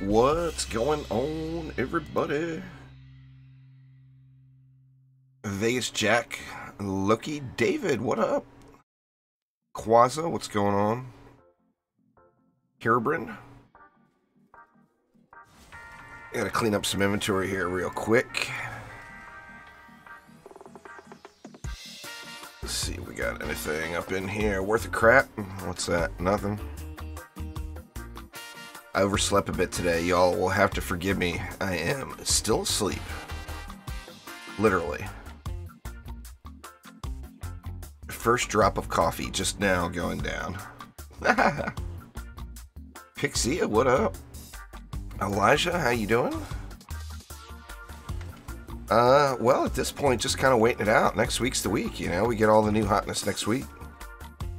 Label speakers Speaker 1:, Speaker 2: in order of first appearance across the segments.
Speaker 1: What's going on, everybody? Vegas Jack, Loki, David, what up? Quaza, what's going on? Herbrin. Gotta clean up some inventory here real quick. Let's see if we got anything up in here worth a crap. What's that? Nothing. I overslept a bit today. Y'all will have to forgive me. I am still asleep. Literally. First drop of coffee just now going down. Pixia, what up? Elijah, how you doing? Well, at this point, just kind of waiting it out. Next week's the week, you know. We get all the new hotness next week.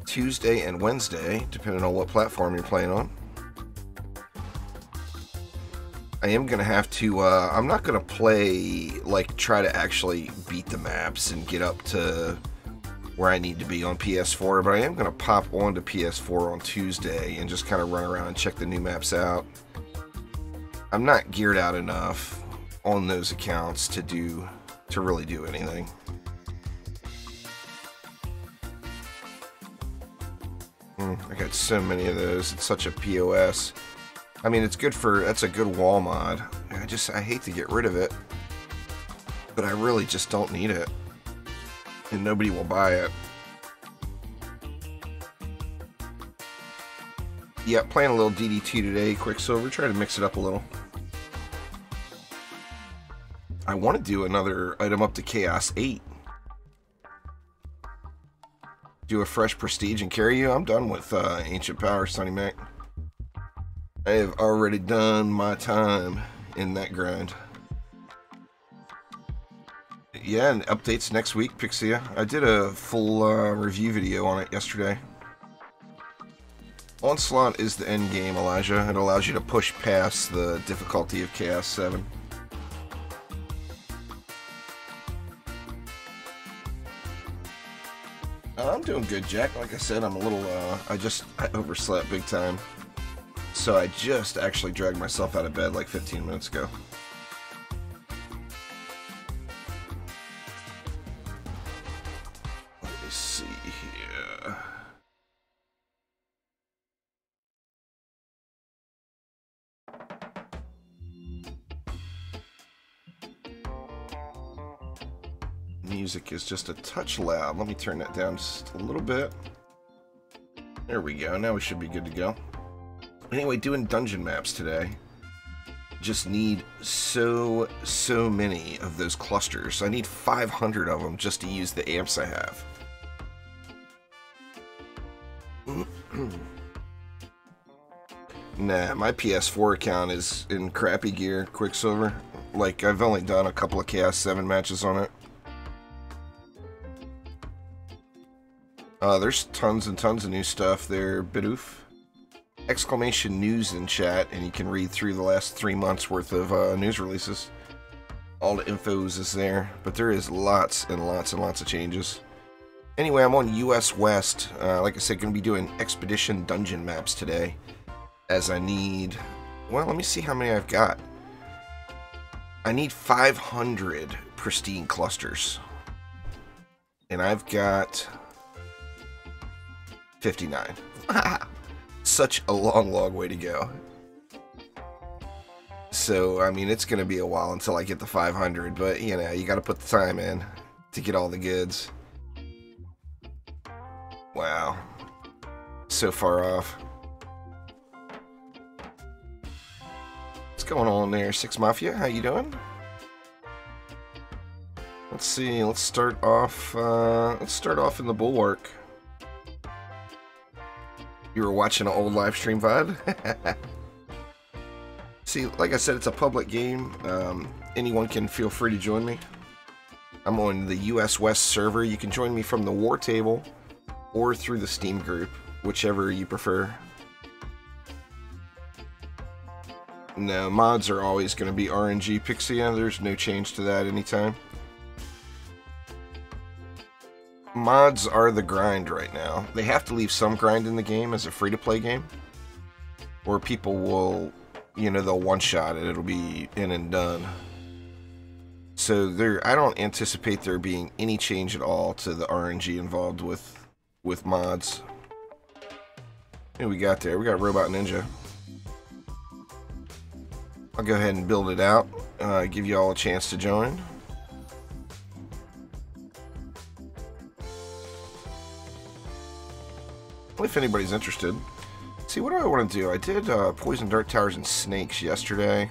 Speaker 1: Tuesday and Wednesday, depending on what platform you're playing on. I am going to have to, I'm not going to play, like, try to actually beat the maps and get up to where I need to be on PS4, but I am going to pop onto PS4 on Tuesday and just kind of run around and check the new maps out. I'm not geared out enough on those accounts to really do anything. I got so many of those. It's such a POS. I mean, it's good for, that's a good wall mod. I hate to get rid of it, but I really just don't need it. And nobody will buy it. Yeah, playing a little DD2 today, Quicksilver. Try to mix it up a little. I want to do another item up to Chaos 8. Do a fresh Prestige and carry you. I'm done with Ancient Power, Sonny Mac. I have already done my time in that grind. Yeah, and updates next week, Pixia. I did a full review video on it yesterday. Onslaught is the end game, Elijah. It allows you to push past the difficulty of Chaos 7. I'm doing good, Jack. Like I said, I'm a little, I overslept big time. So I just actually dragged myself out of bed like 15 minutes ago. Let me see here. Music is just a touch loud. Let me turn that down just a little bit. There we go. Now we should be good to go. Anyway, doing dungeon maps today. Just need so many of those clusters. I need 500 of them just to use the amps I have. Nah, my PS4 account is in crappy gear, Quicksilver. Like, I've only done a couple of Chaos 7 matches on it. There's tons and tons of new stuff there, Bidoof. Exclamation news in chat, and you can read through the last 3 months worth of news releases. All the infos is there, but there is lots and lots and lots of changes. Anyway, I'm on US West. Like I said, going to be doing Expedition Dungeon maps today, as I need, well, let me see how many I've got. I need 500 pristine clusters, and I've got 59. Such a long way to go. So, I mean, it's going to be a while until I get the 500, but, you know, you got to put the time in to get all the goods. Wow. So far off. What's going on there, Six Mafia? How you doing? Let's see, let's start off in the Bulwark. You were watching an old live stream VOD? See, like I said, it's a public game. Anyone can feel free to join me. I'm on the US West server. You can join me from the War Table or through the Steam group, whichever you prefer. No, mods are always going to be RNG Pixia. There's no change to that anytime. Mods are the grind right now. They have to leave some grind in the game as a free-to-play game, or people will you know, they'll one-shot it. It'll be in and done. So I don't anticipate there being any change at all to the RNG involved with mods. What we got there? We got Robot Ninja. I'll go ahead and build it out. Give you all a chance to join. If anybody's interested. See, what do I want to do? I did Poison Dart Towers and Snakes yesterday.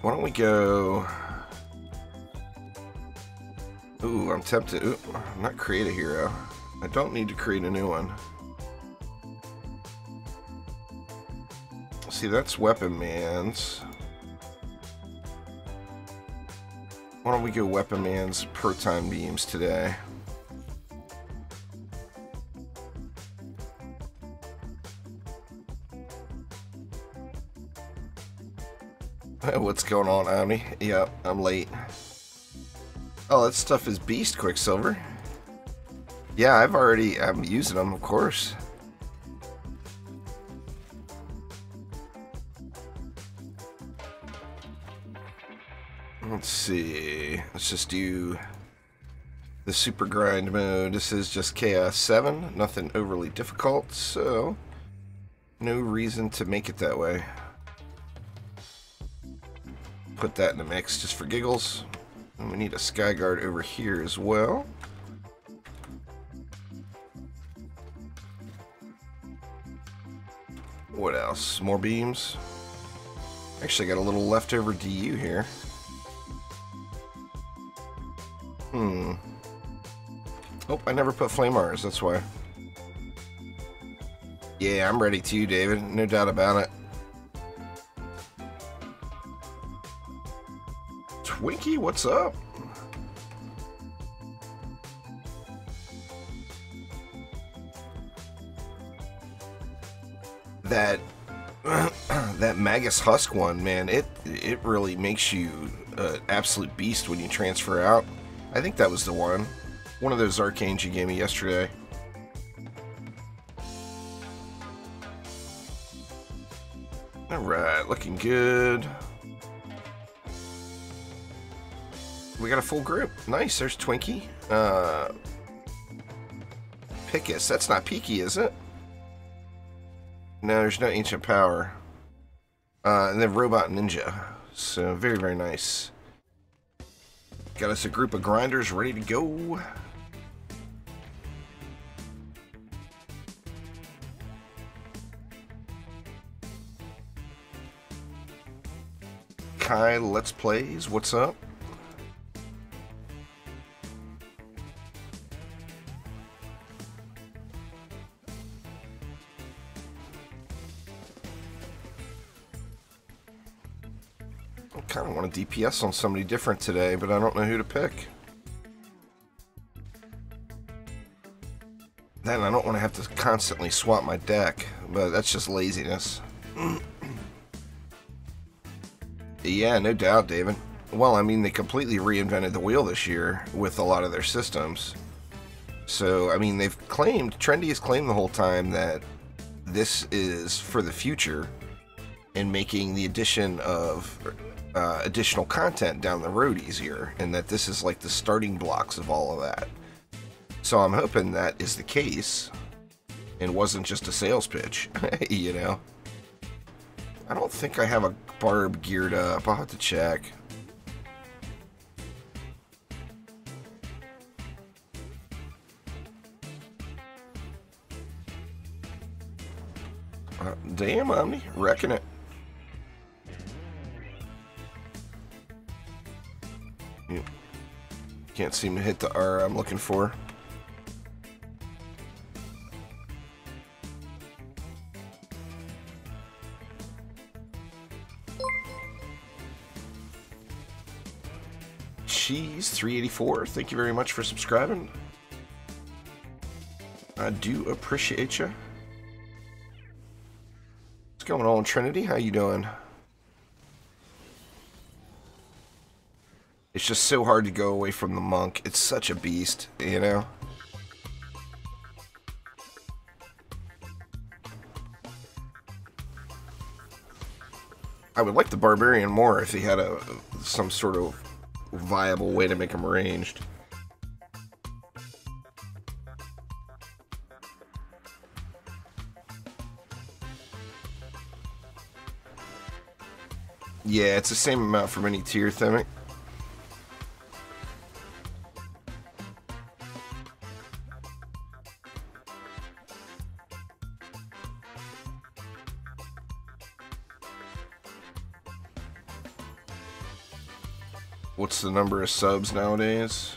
Speaker 1: Why don't we go... Ooh, I'm tempted. Ooh, not create a hero. I don't need to create a new one. See, that's Weapon Man's. Why don't we go Weapon Man's Proton Beams today? What's going on, Omni? Yeah, I'm late. Oh, that stuff is Beast Quicksilver. Yeah, I'm using them, of course. Let's see. Let's just do the super grind mode. This is just Chaos 7. Nothing overly difficult, so no reason to make it that way. Put that in the mix just for giggles. And we need a Skyguard over here as well. What else? More beams. Actually got a little leftover DU here. Oh, I never put Flame Arms, that's why. Yeah, I'm ready too, David. No doubt about it. Twinkie, what's up? That that Magus Husk one, man, it really makes you an absolute beast when you transfer out. I think that was the one. One of those arcanes you gave me yesterday. Alright, looking good. We got a full group. Nice, there's Twinkie. Pickus, that's not Peaky, is it? No, there's no Ancient Power. And then Robot Ninja. So, very, very nice. Got us a group of grinders ready to go. Kai Let's Plays, what's up? I kind of want to DPS on somebody different today, but I don't know who to pick. Then I don't want to have to constantly swap my deck, but that's just laziness. Yeah, no doubt, David. Well, I mean, they completely reinvented the wheel this year with a lot of their systems. So, I mean, Trendy has claimed the whole time that this is for the future and making the addition of additional content down the road easier, and that this is like the starting blocks of all of that. So I'm hoping that is the case and wasn't just a sales pitch, you know? I don't think I have a barb geared up. I'll have to check. Damn, Omni, wrecking it. Can't seem to hit the R I'm looking for. Cheese 384, thank you very much for subscribing. I do appreciate you. What's going on, Trinity? How you doing? It's just so hard to go away from the monk. It's such a beast, you know? I would like the Barbarian more if he had some sort of viable way to make him ranged. Yeah, it's the same amount for any tier, Themic. What's the number of subs nowadays?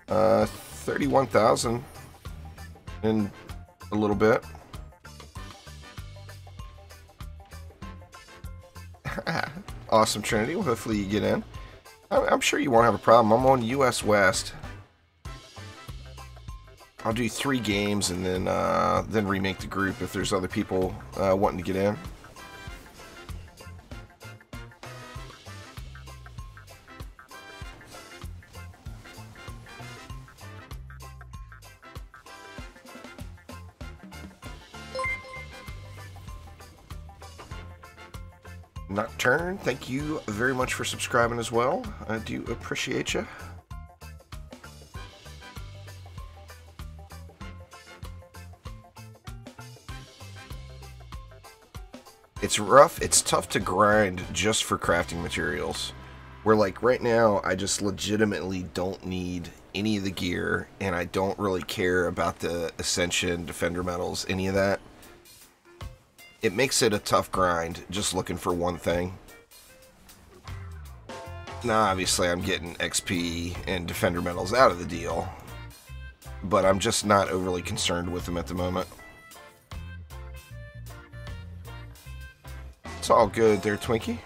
Speaker 1: 31,000 in a little bit. Awesome, Trinity. Well, hopefully you get in. I'm sure you won't have a problem. I'm on US West. I'll do 3 games and then remake the group if there's other people wanting to get in. Nocturne, thank you very much for subscribing as well. I do appreciate you. It's rough. It's tough to grind just for crafting materials. Where, like, right now, I just legitimately don't need any of the gear, and I don't really care about the Ascension, Defender medals, any of that. It makes it a tough grind, just looking for one thing. Now, obviously, I'm getting XP and Defender medals out of the deal, but I'm just not overly concerned with them at the moment. It's all good there, Twinkie.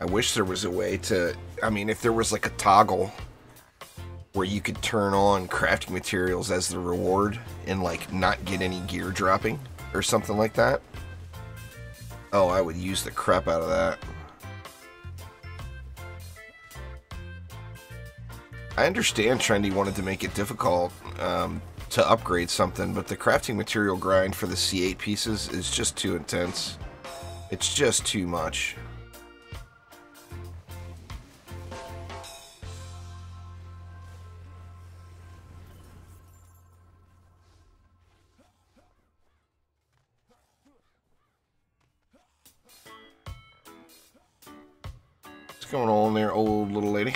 Speaker 1: I wish there was a way to, I mean, if there was like a toggle where you could turn on crafting materials as the reward and like not get any gear dropping or something like that. Oh, I would use the crap out of that. I understand Trendy wanted to make it difficult to upgrade something, but the crafting material grind for the C8 pieces is just too intense. It's just too much. What's going on there, old little lady?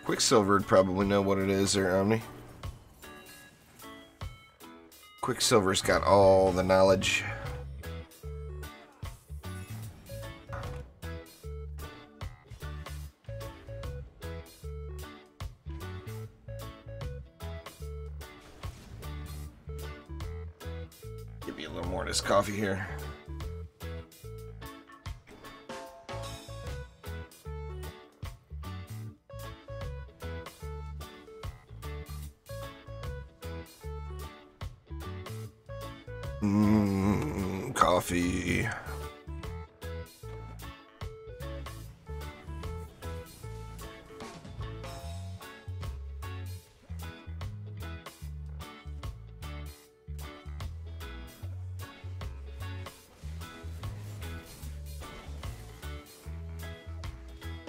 Speaker 1: Quicksilver'd probably know what it is there, Omni. Quicksilver's got all the knowledge. Give me a little more of this coffee here. Coffee.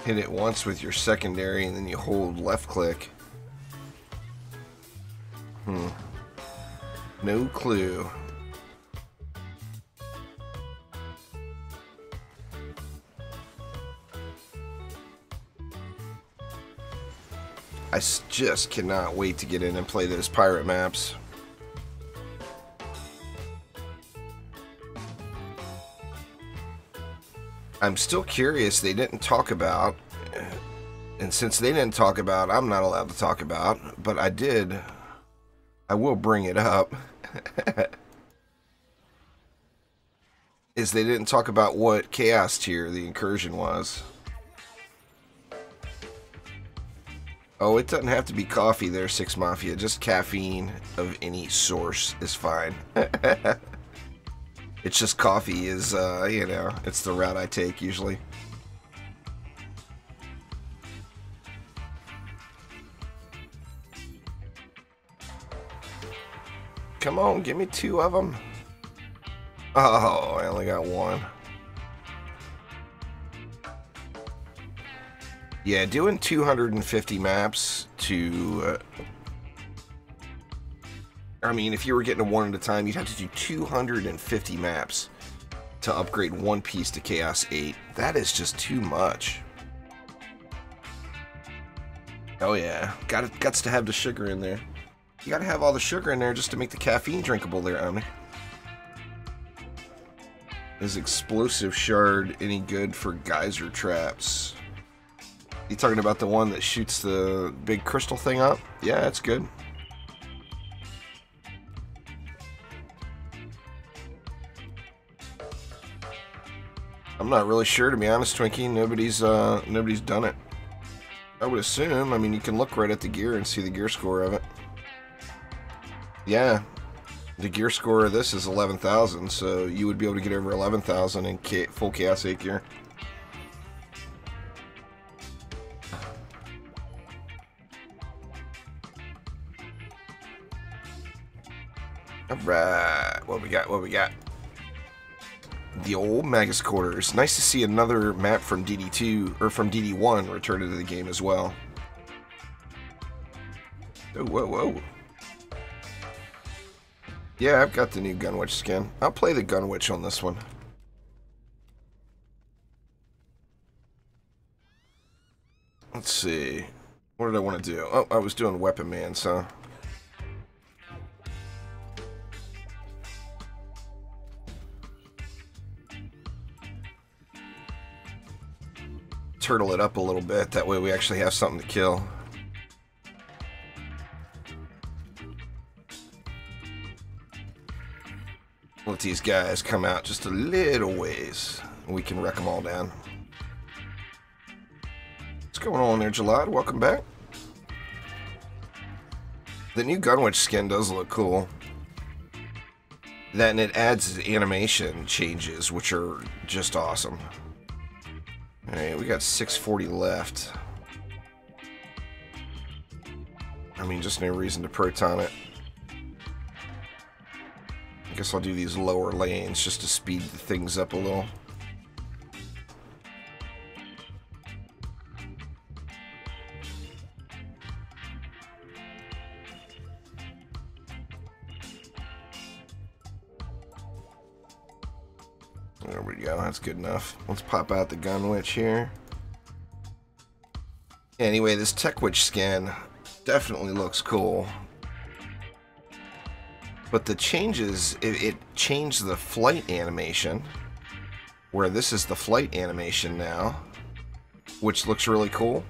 Speaker 1: Hit it once with your secondary and then you hold left click. No clue. I just cannot wait to get in and play those pirate maps. I'm still curious, they didn't talk about, and since they didn't talk about, I'm not allowed to talk about, but I will bring it up. is they didn't talk about what chaos tier the incursion was. Oh, it doesn't have to be coffee there, Six Mafia. Just caffeine of any source is fine. It's just coffee is, you know, it's the route I take usually. Come on, give me 2 of them. Oh, I only got 1. Yeah, doing 250 maps to... I mean, if you were getting 1 at a time, you'd have to do 250 maps to upgrade 1 piece to Chaos 8. That is just too much. Oh yeah, guts to have the sugar in there. You gotta have all the sugar in there just to make the caffeine drinkable there, Omni. Is explosive shard any good for geyser traps? You talking about the one that shoots the big crystal thing up? Yeah, that's good. I'm not really sure, to be honest, Twinkie. Nobody's done it. I would assume. I mean, you can look right at the gear and see the gear score of it. Yeah, the gear score of this is 11,000, so you would be able to get over 11,000 in full Chaos 8 gear. Alright, what we got, what we got? The old Magus Quarters. Nice to see another map from DD2, or from DD1 return to the game as well. Oh, whoa, whoa. Yeah, I've got the new Gunwitch skin. I'll play the Gunwitch on this one. Let's see. What did I want to do? Oh, I was doing Weapon Man, so... Turtle it up a little bit, that way we actually have something to kill. Let these guys come out just a little ways, and we can wreck them all down. What's going on there, Dryad? Welcome back. The new Gunwitch skin does look cool. That, and it adds animation changes, which are just awesome. Alright, we got 640 left. I mean, just no reason to proton it. I guess I'll do these lower lanes just to speed things up a little. There we go, that's good enough. Let's pop out the Gunwitch here. Anyway, this Techwitch skin definitely looks cool. But the changes, it changed the flight animation, where this is the flight animation now, which looks really cool.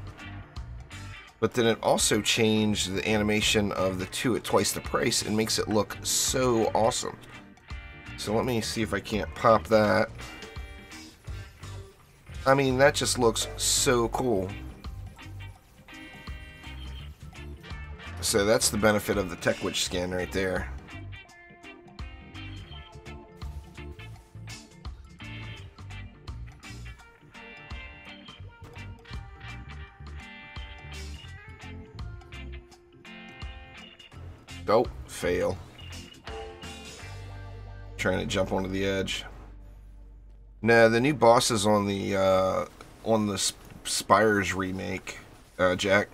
Speaker 1: But then it also changed the animation of the 2 at twice the price and makes it look so awesome. So let me see if I can't pop that. I mean, that just looks so cool. So that's the benefit of the Techwitch skin right there. Oh, fail. Trying to jump onto the edge. No, the new boss is on the Spires remake, Jack.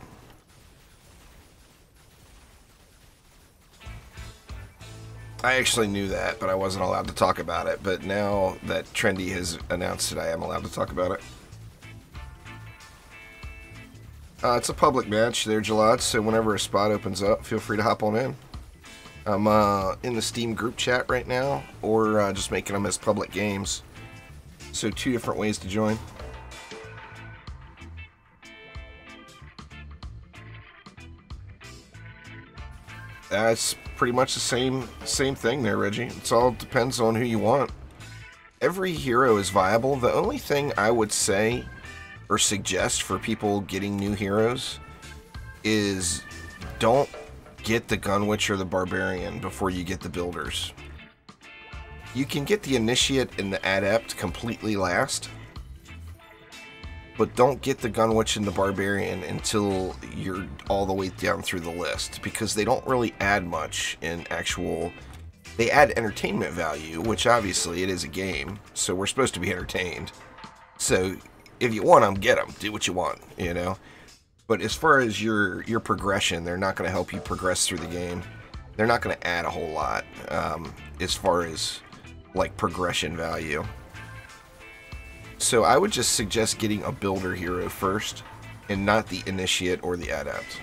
Speaker 1: I actually knew that, but I wasn't allowed to talk about it. But now that Trendy has announced it, I am allowed to talk about it. It's a public match there, Dryad, so whenever a spot opens up, feel free to hop on in. I'm in the Steam group chat right now, or just making them as public games. So 2 different ways to join. It's pretty much the same thing there, Reggie. It all depends on who you want. every hero is viable. The only thing I would say or suggest for people getting new heroes is don't get the Gunwitch or the Barbarian before you get the Builders. You can get the Initiate and the Adept completely last, but don't get the Gunwitch and the Barbarian until you're all the way down through the list, because they don't really add much in actual... They add entertainment value, which obviously it is a game, so we're supposed to be entertained. So if you want them, get them. Do what you want, you know? But as far as your progression, they're not going to help you progress through the game. They're not going to add a whole lot as far as, like, progression value. So I would just suggest getting a Builder hero first, and not the Initiate or the Adept.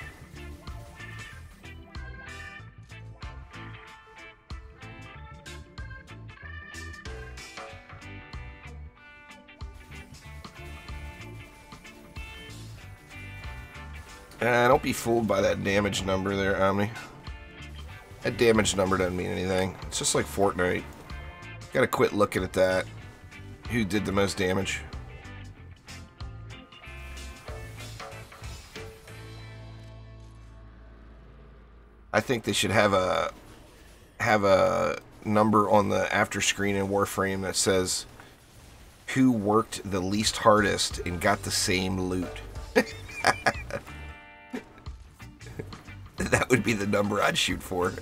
Speaker 1: Don't be fooled by that damage number there, Omni. That damage number doesn't mean anything. It's just like Fortnite. Gotta quit looking at that. Who did the most damage? I think they should have a number on the after screen in Warframe that says who worked the least hardest and got the same loot. That would be the number I'd shoot for.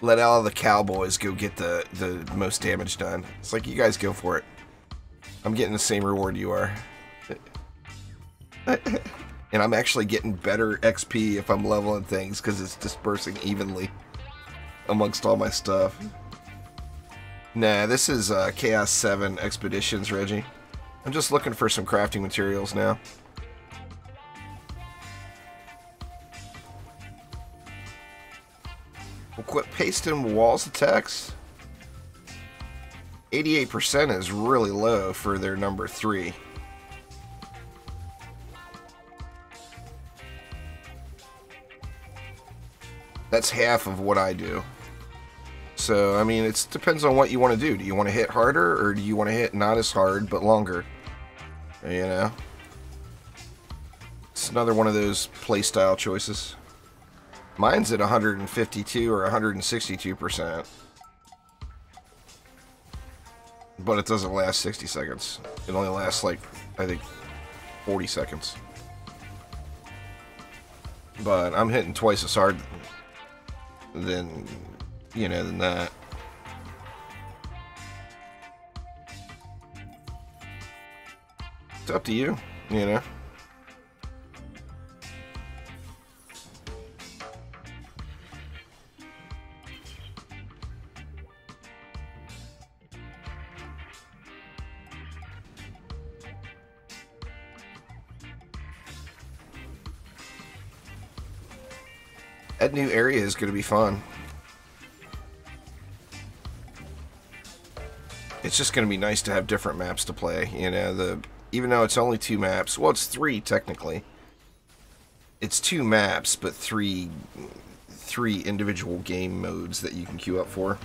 Speaker 1: Let all the cowboys go get the most damage done. It's like, you guys go for it. I'm getting the same reward you are. And I'm actually getting better XP if I'm leveling things, because it's dispersing evenly amongst all my stuff. Nah, this is Chaos 7 Expeditions, Reggie. I'm just looking for some crafting materials now. We'll quit pasting walls of text. 88% is really low for their number 3. That's half of what I do. So, I mean, it depends on what you want to do. Do you want to hit harder, or do you want to hit not as hard, but longer? You know? It's another one of those playstyle choices. Mine's at 152 or 162%. But it doesn't last 60 seconds. It only lasts, like, I think, 40 seconds. But I'm hitting twice as hard than, you know, than that. It's up to you, you know. That new area is going to be fun. It's just going to be nice to have different maps to play. You know, even though it's only 2 maps, well, it's 3 technically. It's 2 maps, but three individual game modes that you can queue up for.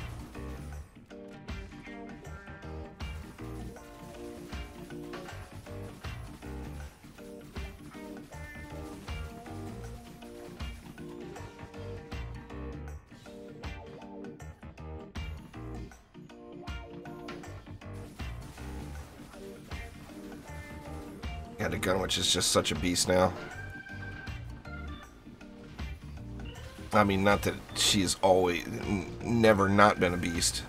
Speaker 1: Yeah, the Gunwitch is just such a beast now. I mean, not that she's always, never not been a beast.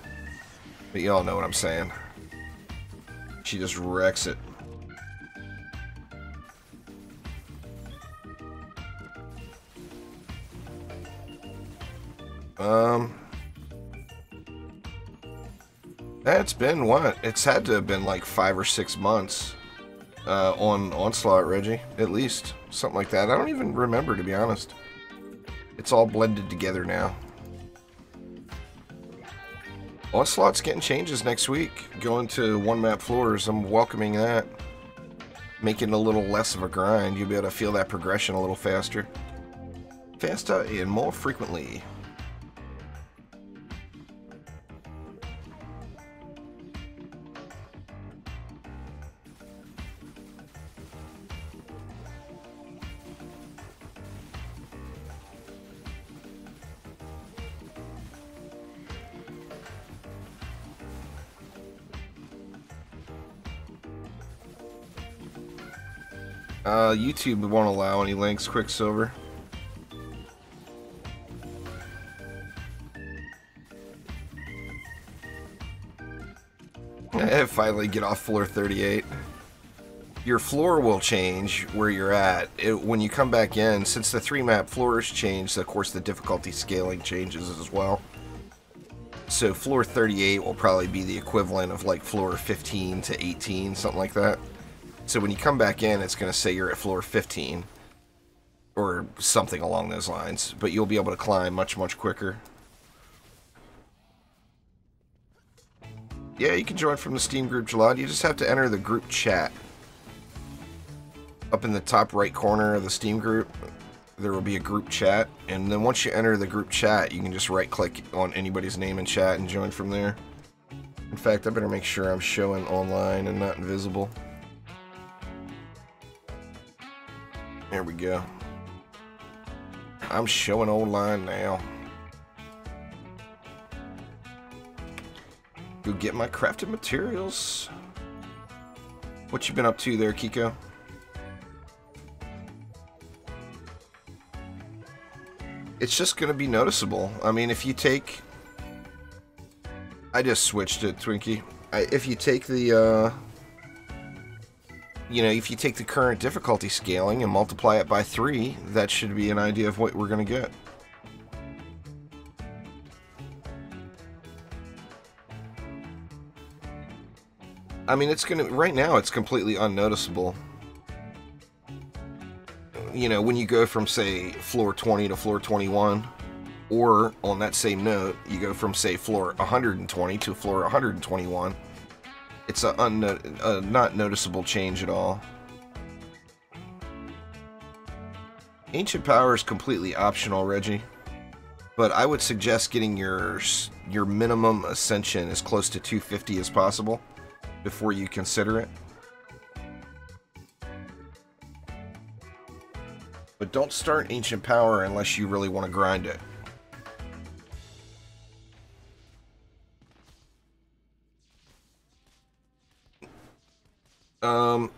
Speaker 1: But y'all know what I'm saying. She just wrecks it. That's been what? It's had to have been like 5 or 6 months. On Onslaught, Reggie, at least. Something like that. I don't even remember, to be honest. It's all blended together now. Onslaught's getting changes next week. Going to 1-map floors. I'm welcoming that. Making it a little less of a grind. You'll be able to feel that progression a little faster. Faster and more frequently. YouTube won't allow any links, Quicksilver. Finally get off floor 38. Your floor will change where you're at. When you come back in, since the 3-map floors changed, of course the difficulty scaling changes as well. So floor 38 will probably be the equivalent of like floor 15 to 18, something like that. So when you come back in, it's going to say you're at floor 15 or something along those lines, but you'll be able to climb much, much quicker. Yeah, you can join from the Steam group, Jalad. You just have to enter the group chat. Up in the top right corner of the Steam group, there will be a group chat, and then once you enter the group chat, you can just right-click on anybody's name in chat and join from there. In fact, I better make sure I'm showing online and not invisible. There we go. I'm showing online now. Go get my crafted materials. What you been up to there, Kiko? It's just going to be noticeable. I mean, if you take... I just switched it, Twinkie. If you take the, you know, if you take the current difficulty scaling and multiply it by 3, that should be an idea of what we're going to get. I mean, it's going to... Right now, it's completely unnoticeable. You know, when you go from, say, floor 20 to floor 21, or, on that same note, you go from, say, floor 120 to floor 121, it's a not noticeable change at all. Ancient Power is completely optional, Reggie, but I would suggest getting your minimum ascension as close to 250 as possible before you consider it. But don't start Ancient Power unless you really want to grind it. No,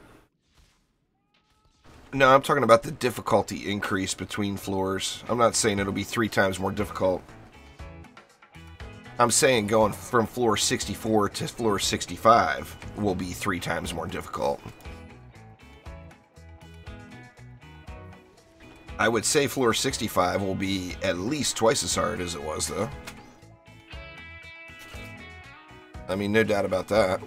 Speaker 1: I'm talking about the difficulty increase between floors. I'm not saying it'll be 3 times more difficult. I'm saying going from floor 64 to floor 65 will be 3 times more difficult. I would say floor 65 will be at least twice as hard as it was, though. I mean, no doubt about that.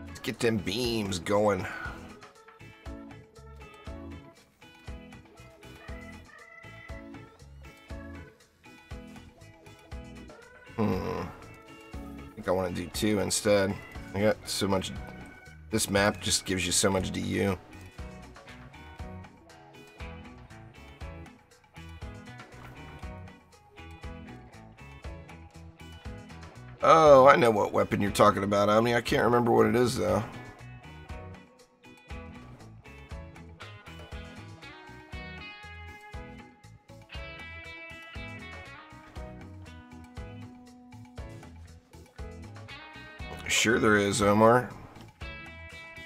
Speaker 1: Let's get them beams going. I think I want to do 2 instead. I got so much... This map just gives you so much DU. Oh, I know what weapon you're talking about, Omni. I can't remember what it is, though. Sure there is, Omar.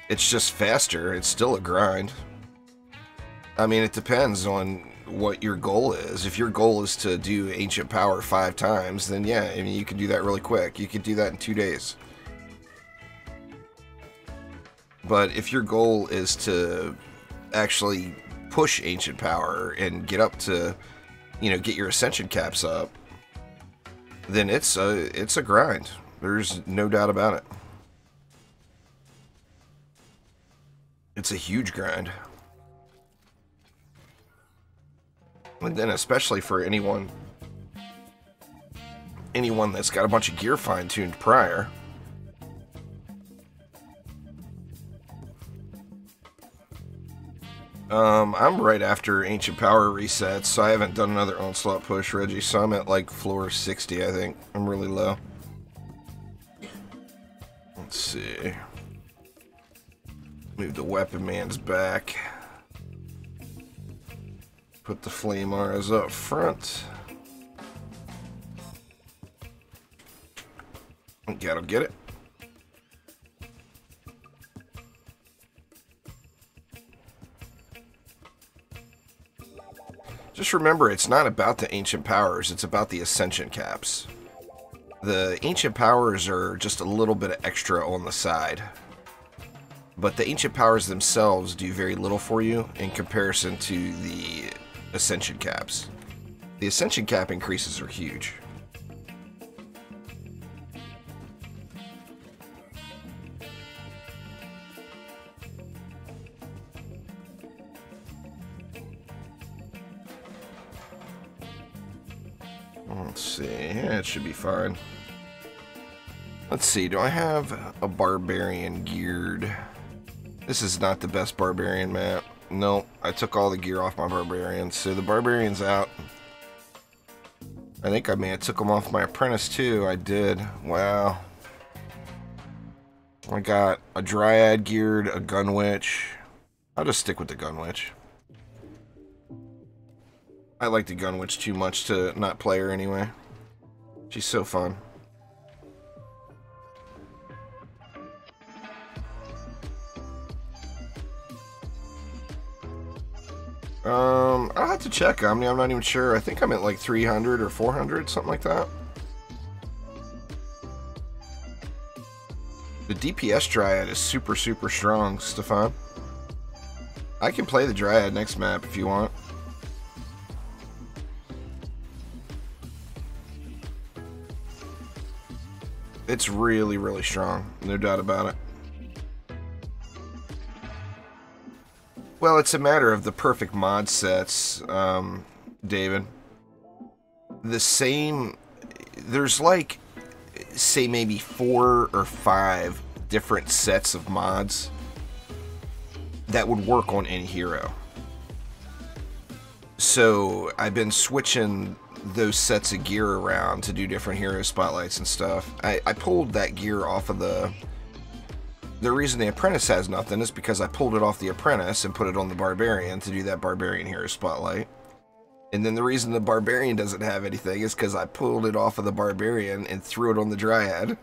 Speaker 1: It's just faster. It's still a grind. I mean, it depends on what your goal is. If your goal is to do Ancient Power 5 times, then yeah, I mean, you can do that really quick. You could do that in 2 days. But if your goal is to actually push Ancient Power and get up to, you know, get your Ascension caps up, then it's a grind. There's no doubt about it. It's a huge grind. And then especially for anyone that's got a bunch of gear fine-tuned prior. I'm right after Ancient Power resets, so I haven't done another Onslaught push, Reggie, so I'm at like floor 60, I think. I'm really low. Let's see. Move the weapon man's back. Put the flame auras up front. Gotta get it. Just remember, it's not about the ancient powers, it's about the ascension caps. The ancient powers are just a little bit of extra on the side. But the ancient powers themselves do very little for you in comparison to the ascension caps. The ascension cap increases are huge. Let's see, yeah, it should be fine. Let's see, do I have a barbarian geared? This is not the best barbarian map. Nope, I took all the gear off my barbarian, so the barbarian's out. I think I may have took them off my apprentice too. I did. Wow. I got a Dryad geared, a gun witch. I'll just stick with the gun witch. I like the gun witch too much to not play her anyway. She's so fun. I'll have to check. I'm not even sure. I think I'm at like 300 or 400, something like that. The DPS Dryad is super, super strong, Stefan. I can play the Dryad next map if you want. It's really, really strong. No doubt about it. Well, it's a matter of the perfect mod sets, David. There's like, say maybe 4 or 5 different sets of mods that would work on any hero. So I've been switching those sets of gear around to do different hero spotlights and stuff. I pulled that gear off of the reason the apprentice has nothing is because I pulled it off the apprentice and put it on the barbarian to do that barbarian hero spotlight. And then the reason the barbarian doesn't have anything is because I pulled it off of the barbarian and threw it on the Dryad.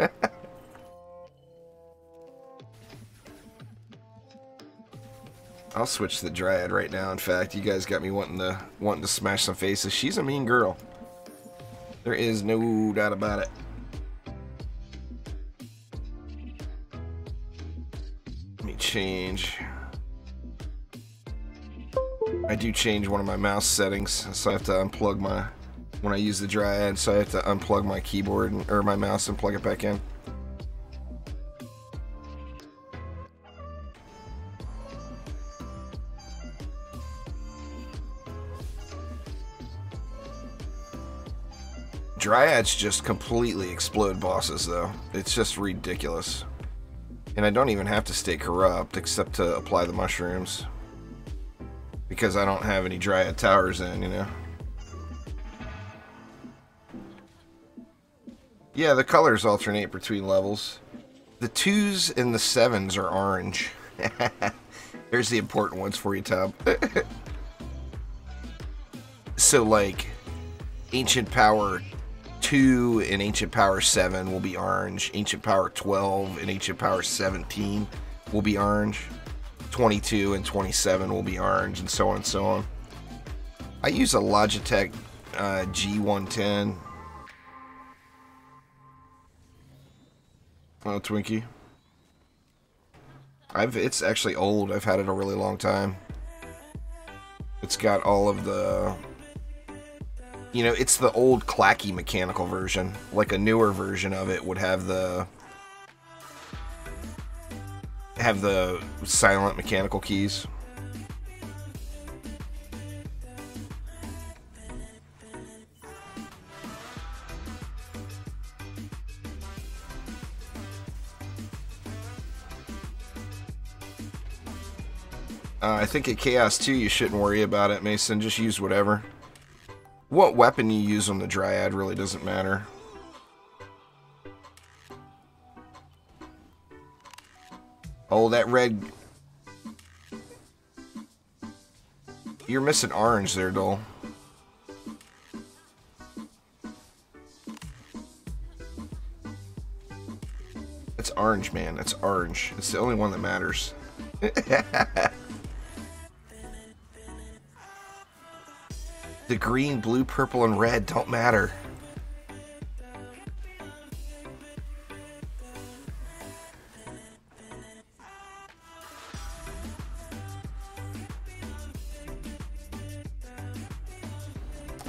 Speaker 1: I'll switch to the Dryad right now. In fact, you guys got me wanting to smash some faces. She's a mean girl. There is no doubt about it. Let me change. I do change one of my mouse settings, so I have to unplug my, when I use the Dryad, so I have to unplug my keyboard or my mouse and plug it back in. Dryads just completely explode bosses, though. It's just ridiculous. And I don't even have to stay corrupt, except to apply the mushrooms. Because I don't have any Dryad towers in, you know. Yeah, the colors alternate between levels. The 2s and the 7s are orange. There's the important ones for you, Tom. So, like, Ancient Power 2 and Ancient Power 7 will be orange. Ancient Power 12 and Ancient Power 17 will be orange. 22 and 27 will be orange, and so on and so on. I use a Logitech G110. Oh, Twinkie. It's actually old. I've had it a really long time. It's got all of the... You know, it's the old clacky mechanical version. Like a newer version of it would have the silent mechanical keys. I think at Chaos 2 you shouldn't worry about it, Mason. Just use whatever. What weapon you use on the Dryad really doesn't matter. Oh, that red... You're missing orange there, Dole. It's orange, man. It's orange. It's the only one that matters. The green, blue, purple, and red don't matter.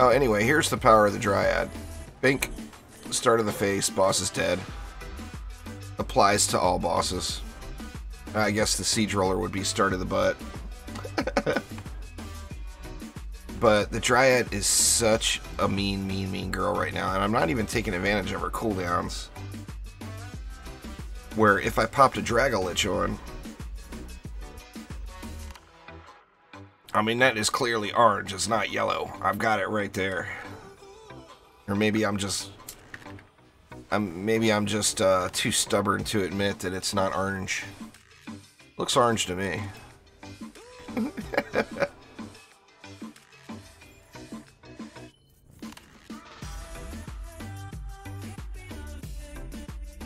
Speaker 1: Oh, anyway, here's the power of the Dryad. Bink, start of the face, boss is dead. Applies to all bosses. I guess the Siege Roller would be start of the butt. But the Dryad is such a mean girl right now, and I'm not even taking advantage of her cooldowns. Where if I popped a Dragolich on, I mean, that is clearly orange, it's not yellow. I've got it right there. Or maybe I'm just too stubborn to admit that it's not orange. Looks orange to me.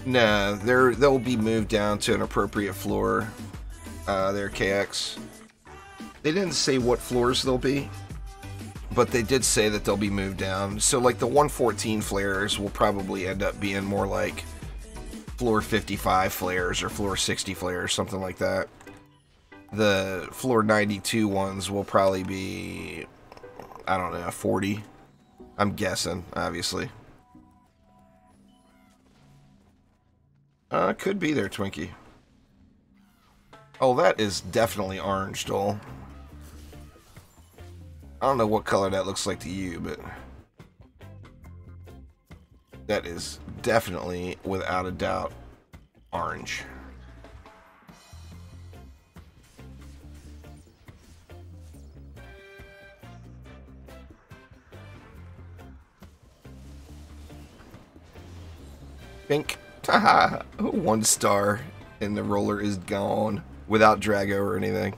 Speaker 1: Nah, they'll be moved down to an appropriate floor. They're KX. They didn't say what floors they'll be, but they did say that they'll be moved down. So, like, the 114 flares will probably end up being more like floor 55 flares or floor 60 flares, something like that. The floor 92 ones will probably be, I don't know, 40. I'm guessing, obviously. Could be there, Twinkie. Oh, that is definitely orange, Dole. I don't know what color that looks like to you, but that is definitely, without a doubt, orange. Pink. Haha, 1 star, and the roller is gone without Drago or anything.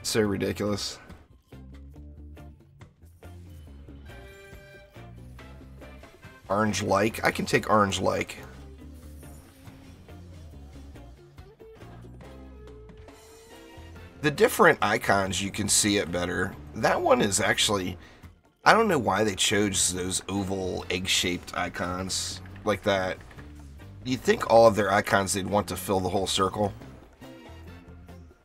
Speaker 1: So ridiculous. Orange like? I can take orange like. The different icons, you can see it better. That one is actually... I don't know why they chose those oval, egg-shaped icons like that. You'd think all of their icons they'd want to fill the whole circle.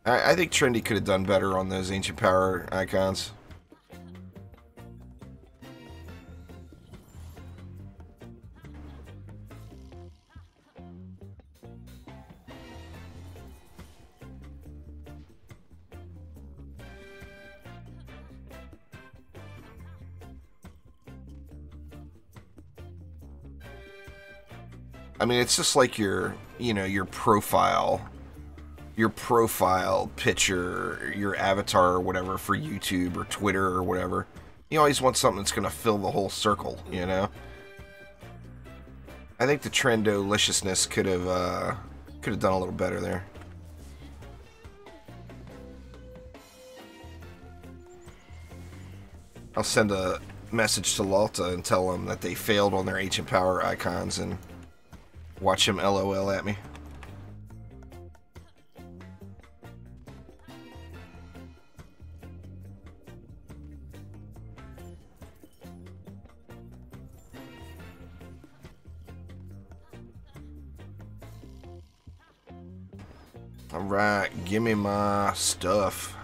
Speaker 1: I think Trendy could have done better on those Ancient Power icons. I mean, it's just like your, you know, your profile picture, your avatar or whatever for YouTube or Twitter or whatever. You always want something that's going to fill the whole circle, you know? I think the Trendoliciousness could have done a little better there. I'll send a message to Lalta and tell them that they failed on their Ancient Power icons and watch him LOL at me. Alright, give me my stuff.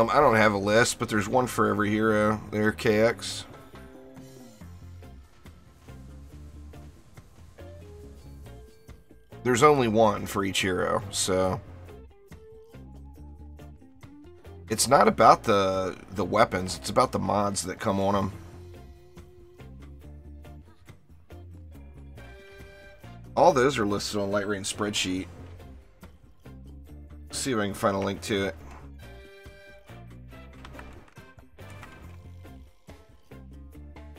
Speaker 1: I don't have a list, but there's one for every hero. There, KX. There's only one for each hero, so... It's not about the weapons, it's about the mods that come on them. All those are listed on Lightrayne spreadsheet. See if I can find a link to it.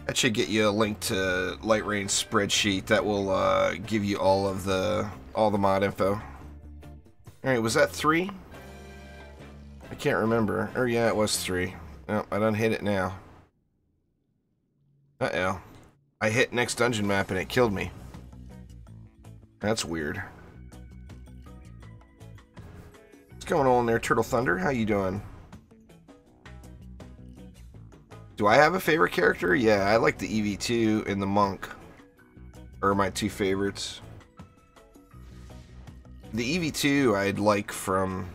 Speaker 1: That should get you a link to Lightrayne's spreadsheet that will give you all the mod info. All right, was that 3? I can't remember. Or yeah, it was 3. No, I done hit it now. Uh-oh. I hit next dungeon map and it killed me. That's weird. What's going on there, Turtle Thunder? How you doing? Do I have a favorite character? Yeah, I like the EV2 and the Monk. Are my 2 favorites. The EV2 I'd like from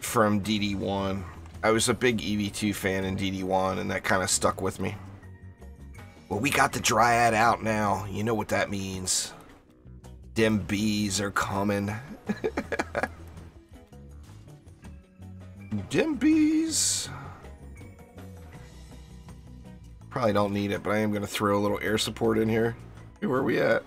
Speaker 1: DD1. I was a big EV2 fan in DD1, and that kind of stuck with me. Well, we got the Dryad out now. You know what that means. Them bees are coming. Them bees. Probably don't need it, but I am going to throw a little air support in here. Where are we at?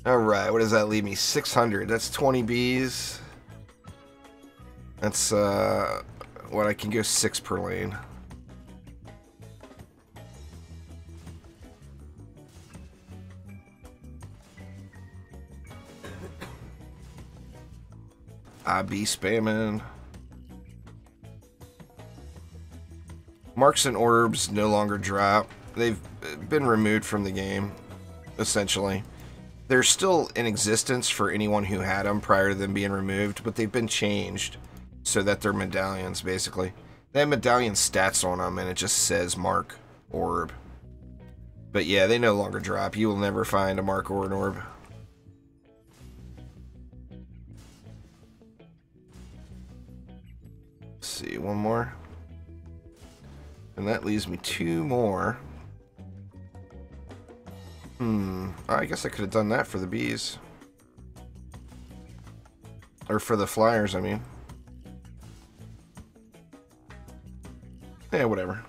Speaker 1: Alright, what does that leave me? 600. That's 20 bees. That's what I can go 6 per lane. I be spamming. Marks and orbs no longer drop. They've been removed from the game, essentially. They're still in existence for anyone who had them prior to them being removed, but they've been changed so that they're medallions, basically. They have medallion stats on them, and it just says mark, orb. But yeah, they no longer drop. You will never find a mark or an orb. Let's see, one more. And that leaves me 2 more. I guess I could have done that for the bees. Or for the flyers, I mean. Yeah, whatever.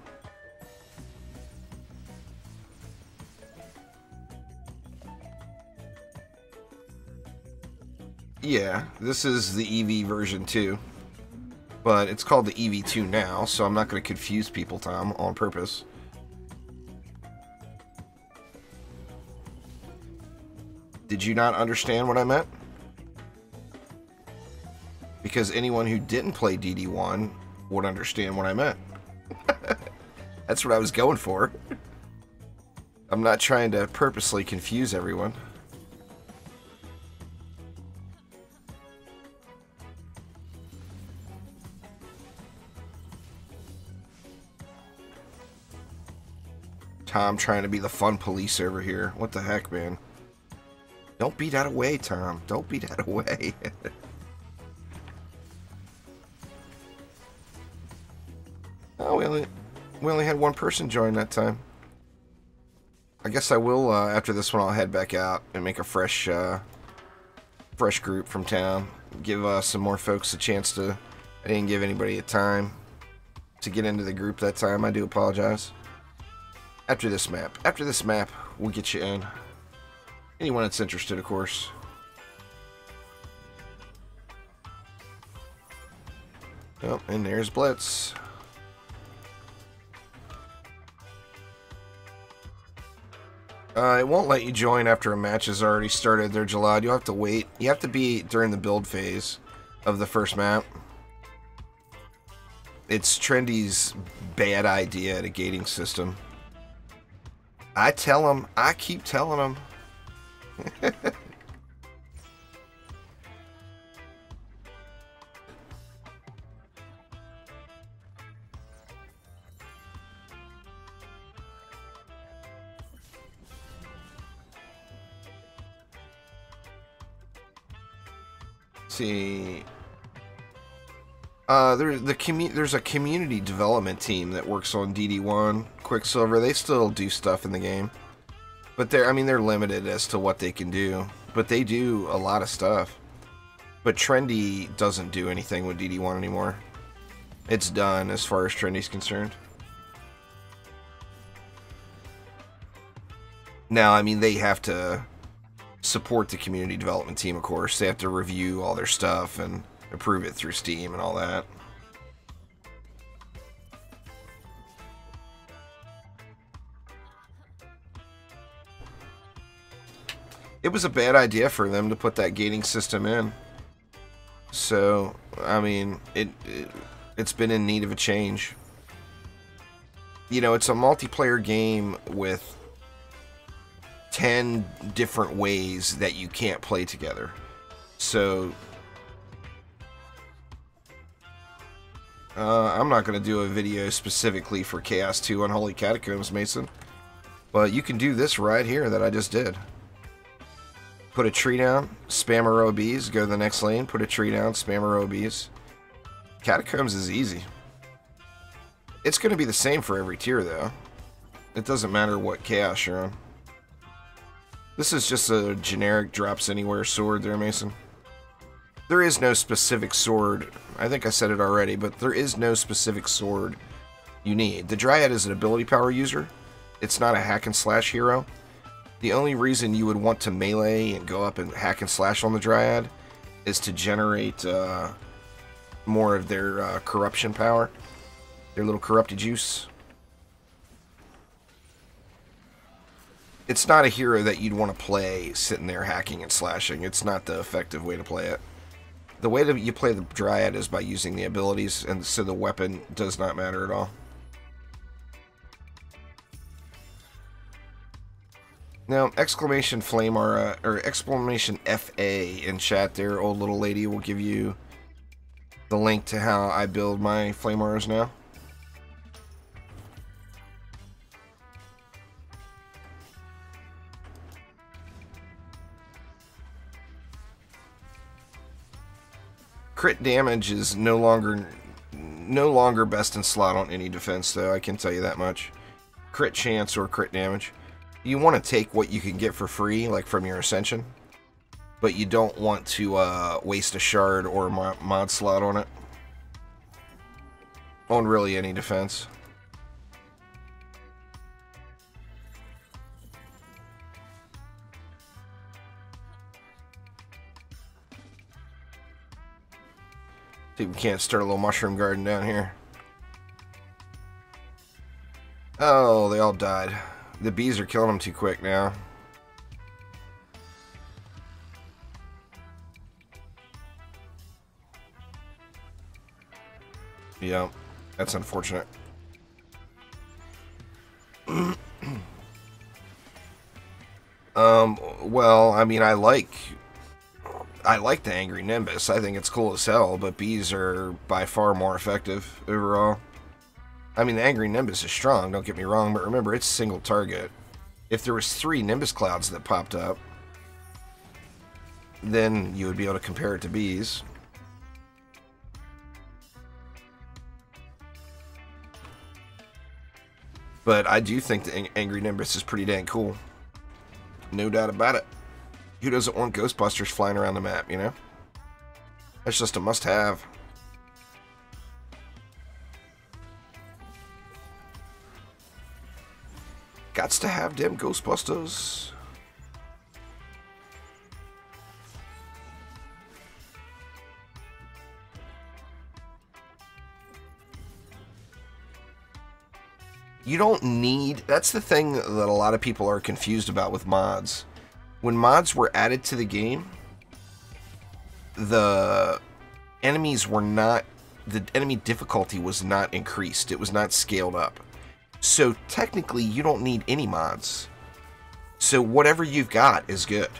Speaker 1: Yeah, this is the EV version 2. But it's called the EV2 now, so I'm not going to confuse people, Tom, on purpose. Did you not understand what I meant? Because anyone who didn't play DD1 would understand what I meant. That's what I was going for. I'm not trying to purposely confuse everyone. Tom trying to be the fun police over here. What the heck, man? Don't beat that away, Tom. Don't beat that away. Oh, we only had 1 person join that time. I guess I will, after this one, I'll head back out and make a fresh group from town. Give some more folks a chance to... I didn't give anybody a time to get into the group that time. I do apologize. After this map, we'll get you in. Anyone that's interested, of course. Oh, and there's Blitz. It won't let you join after a match has already started there, Jalad. You'll have to wait. You have to be during the build phase of the first map. It's Trendy's bad idea at a gating system. I tell him. I keep telling him. See, there's a community development team that works on DD1 Quicksilver. They still do stuff in the game, but they're limited as to what they can do. But they do a lot of stuff. But Trendy doesn't do anything with DD1 anymore. It's done as far as Trendy's concerned. Now, I mean, they have to support the community development team, of course. They have to review all their stuff and approve it through Steam and all that. It was a bad idea for them to put that gating system in. So, I mean, it's been in need of a change. You know, it's a multiplayer game with 10 different ways that you can't play together. So, I'm not going to do a video specifically for Chaos 2 Unholy Catacombs, Mason. But you can do this right here that I just did. Put a tree down, spam a row of bees, go to the next lane, put a tree down, spam a row of bees. Catacombs is easy. It's going to be the same for every tier, though. It doesn't matter what chaos you're on. This is just a generic drops anywhere sword there, Mason. There is no specific sword. I think I said it already, but there is no specific sword you need. The Dryad is an ability power user. It's not a hack and slash hero. The only reason you would want to melee and go up and hack and slash on the Dryad is to generate more of their corruption power. Their little corrupted juice. It's not a hero that you'd want to play sitting there hacking and slashing. It's not the effective way to play it. The way that you play the Dryad is by using the abilities, and so the weapon does not matter at all. Now, exclamation flame aura, or exclamation FA in chat there, old little lady, will give you the link to how I build my flame auras now. Crit damage is no longer best in slot on any defense, though, I can tell you that much. Crit chance or crit damage. You want to take what you can get for free, like from your Ascension, but you don't want to waste a shard or a mod slot on it. On really any defense. See if we can't start a little mushroom garden down here. Oh, they all died. The bees are killing them too quick now. Yeah, that's unfortunate. Well, I mean, I like the Angry Nimbus. I think it's cool as hell, but bees are by far more effective overall. I mean, the Angry Nimbus is strong, don't get me wrong, but remember, it's single target. If there was 3 Nimbus clouds that popped up, then you would be able to compare it to bees. But I do think the Angry Nimbus is pretty dang cool. No doubt about it. Who doesn't want Ghostbusters flying around the map, you know? That's just a must-have. Gots to have them Ghostbusters. You don't need... That's the thing that a lot of people are confused about with mods. When mods were added to the game, the enemies were not... The enemy difficulty was not increased. It was not scaled up. So technically, you don't need any mods. So whatever you've got is good.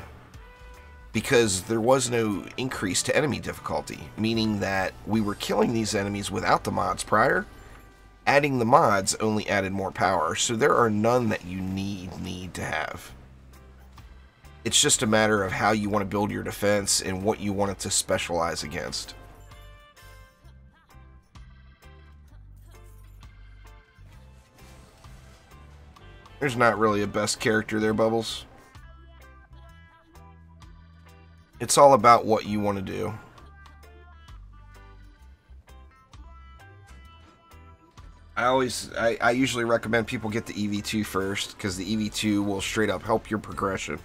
Speaker 1: Because there was no increase to enemy difficulty. Meaning that we were killing these enemies without the mods prior. Adding the mods only added more power. So there are none that you need to have. It's just a matter of how you want to build your defense and what you want it to specialize against. There's not really a best character there, Bubbles. It's all about what you want to do. I usually recommend people get the EV2 first, because the EV2 will straight up help your progression.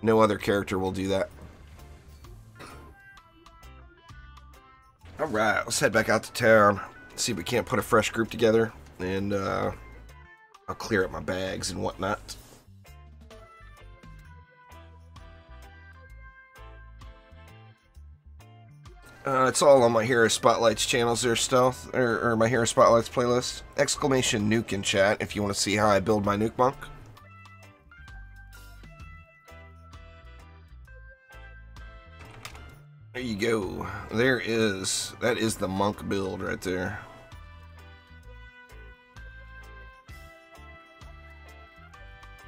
Speaker 1: No other character will do that. Alright, let's head back out to town. See if we can't put a fresh group together. And I'll clear up my bags and whatnot. It's all on my Hero Spotlights channels there, Stealth, or my Hero Spotlights playlist. Exclamation nuke in chat if you want to see how I build my nuke monk. There you go. That is the monk build right there.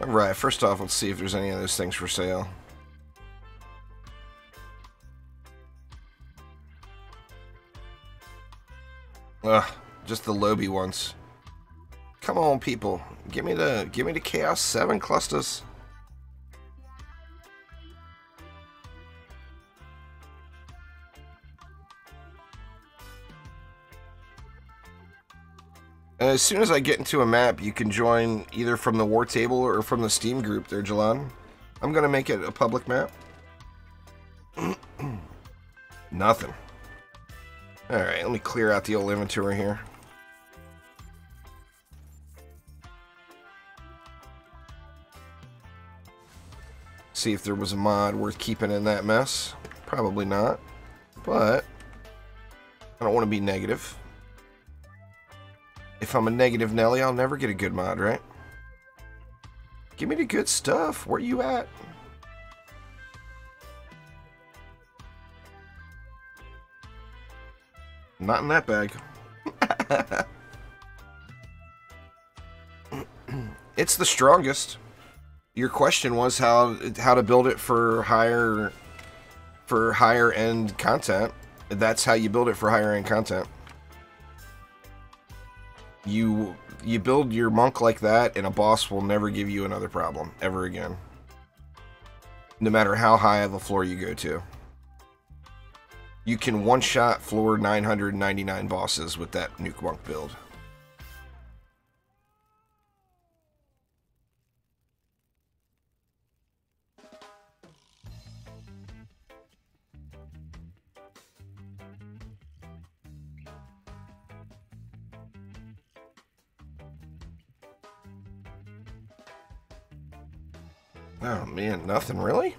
Speaker 1: Alright, first off, let's see if there's any of those things for sale. Ugh, just the Lobby ones. Come on, people. Give me the Chaos 7 clusters. As soon as I get into a map, you can join either from the War Table or from the Steam group there, Jalon. I'm going to make it a public map. Nothing. Alright, let me clear out the old inventory here. See if there was a mod worth keeping in that mess. Probably not. But I don't want to be negative. If I'm a negative Nelly, I'll never get a good mod, right? Give me the good stuff. Where you at? Not in that bag. It's the strongest. Your question was how to build it for higher end content. That's how you build it for higher end content. You build your monk like that, and a boss will never give you another problem ever again. No matter how high of a floor you go to. You can one-shot floor 999 bosses with that nuke monk build. Oh man, nothing really?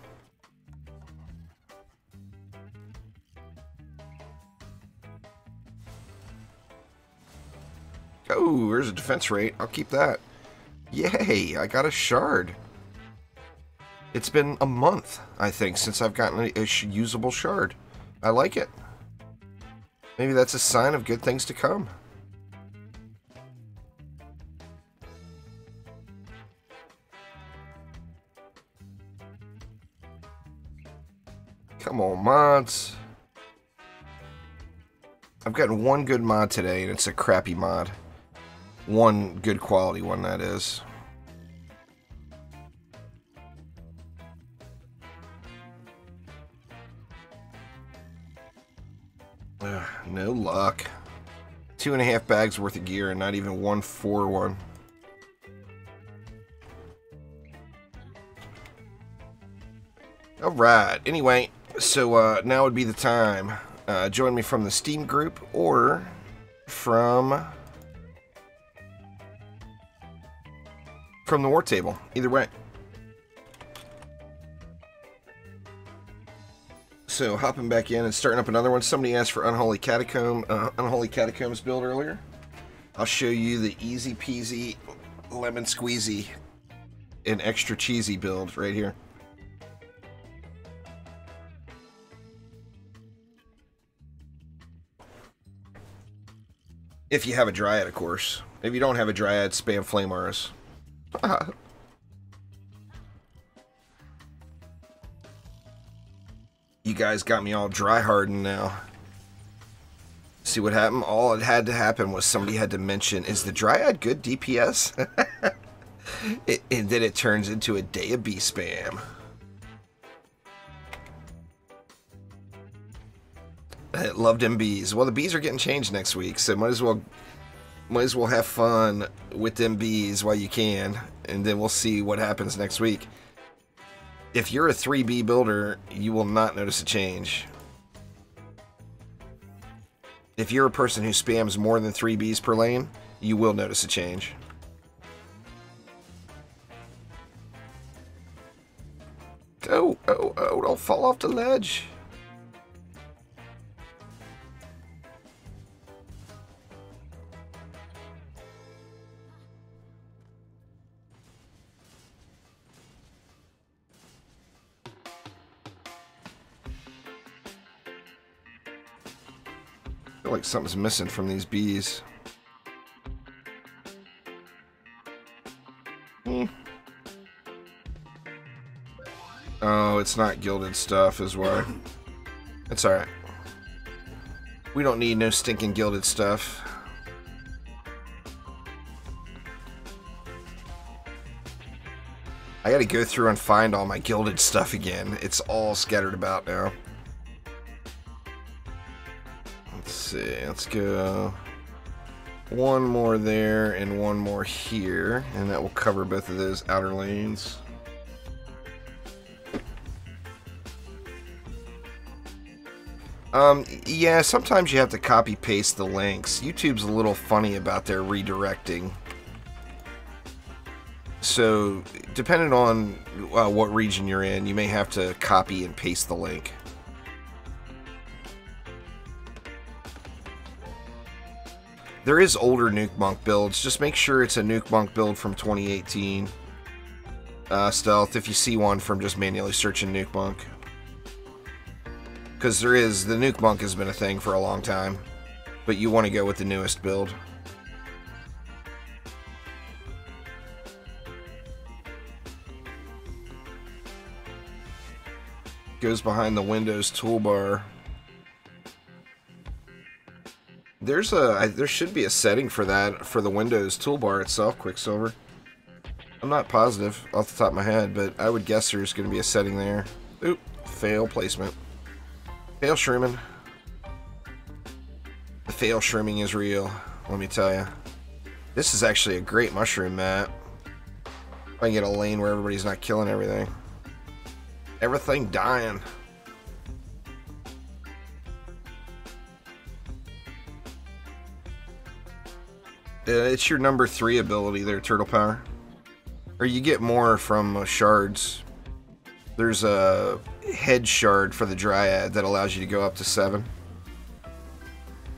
Speaker 1: Oh, there's a defense rate. I'll keep that. Yay, I got a shard. It's been a month, I think, since I've gotten a usable shard. I like it. Maybe that's a sign of good things to come. Come on, mods. I've gotten one good mod today, and it's a crappy mod. One good quality one, that is. No luck. 2.5 bags worth of gear and not even one for one. Alright, anyway, so now would be the time. Join me from the Steam group or from the War Table. Either way. So hopping back in and starting up another one. Somebody asked for Unholy Catacombs build earlier. I'll show you the easy peasy lemon squeezy and extra cheesy build right here. If you have a Dryad, of course. If you don't have a Dryad, spam Flame Auras. You guys got me all dry hardened now. See what happened? All it had to happen was somebody had to mention, is the Dryad good DPS? And then it turns into a day of bee spam. I loved them bees. Well, the bees are getting changed next week, so might as well have fun with them bees while you can, and then we'll see what happens next week. If you're a 3B builder, you will not notice a change. If you're a person who spams more than 3Bs per lane, you will notice a change. Oh, don't fall off the ledge. I feel like something's missing from these bees. Oh, it's not gilded stuff is why. It's alright. We don't need no stinking gilded stuff. I gotta go through and find all my gilded stuff again. It's all scattered about now. Let's see, let's go one more there and one more here, and that will cover both of those outer lanes. Yeah, sometimes you have to copy paste the links. YouTube's a little funny about their redirecting. So, depending on what region you're in, you may have to copy and paste the link. There is older Nuke Monk builds. Just make sure it's a Nuke Monk build from 2018. Stealth, if you see one from just manually searching Nuke Monk. Because the Nuke Monk has been a thing for a long time. But you want to go with the newest build. Goes behind the Windows toolbar. There should be a setting for that for the Windows toolbar itself, Quicksilver. I'm not positive off the top of my head, but I would guess there's going to be a setting there. Oop, fail placement. Fail shrooming. The fail shrooming is real, let me tell you. This is actually a great mushroom map. If I can get a lane where everybody's not killing everything. Everything dying. It's your number 3 ability there, Turtle Power. Or you get more from shards. There's a head shard for the Dryad that allows you to go up to 7.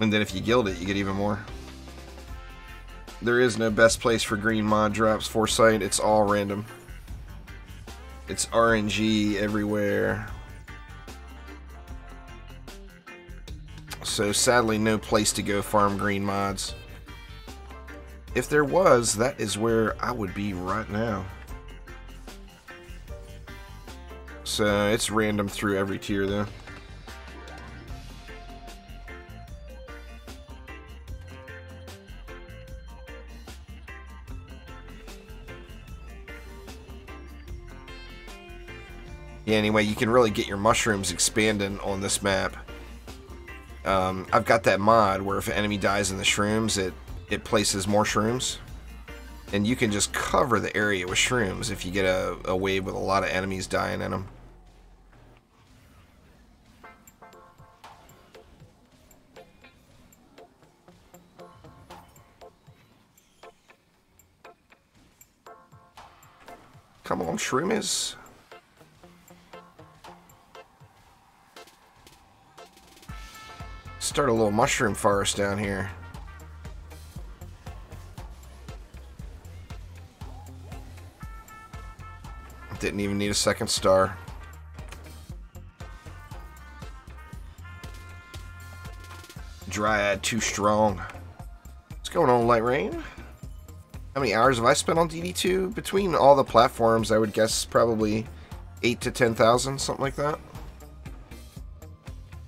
Speaker 1: And then if you gild it, you get even more. There is no best place for green mod drops, Foresight. It's all random. It's RNG everywhere. So sadly, no place to go farm green mods. If there was, that is where I would be right now. So it's random through every tier though. Yeah, anyway, you can really get your mushrooms expanding on this map. I've got that mod where if an enemy dies in the shrooms, it places more shrooms. And you can just cover the area with shrooms if you get a wave with a lot of enemies dying in them. Come on, shroomies. Start a little mushroom forest down here. Didn't even need a second star. Dryad too strong. What's going on, Lightrayne? How many hours have I spent on DD2? Between all the platforms, I would guess probably 8 to 10,000, something like that.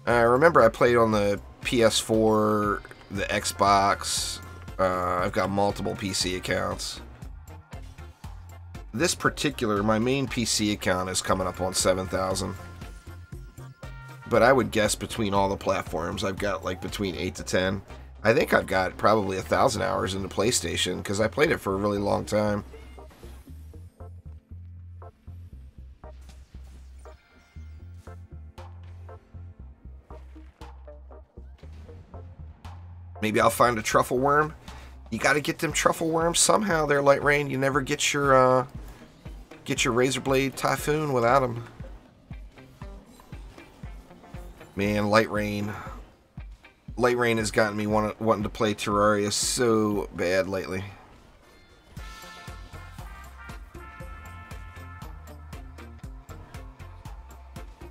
Speaker 1: I remember I played on the PS4, the Xbox. I've got multiple PC accounts. This particular, my main PC account is coming up on 7,000. But I would guess between all the platforms, I've got like between 8 to 10. I think I've got probably 1,000 hours in the PlayStation because I played it for a really long time. Maybe I'll find a truffle worm. You got to get them truffle worms somehow there, Lightrayne. You never get your razor blade typhoon without them. Man, Lightrayne has gotten me wanting to play Terraria so bad lately.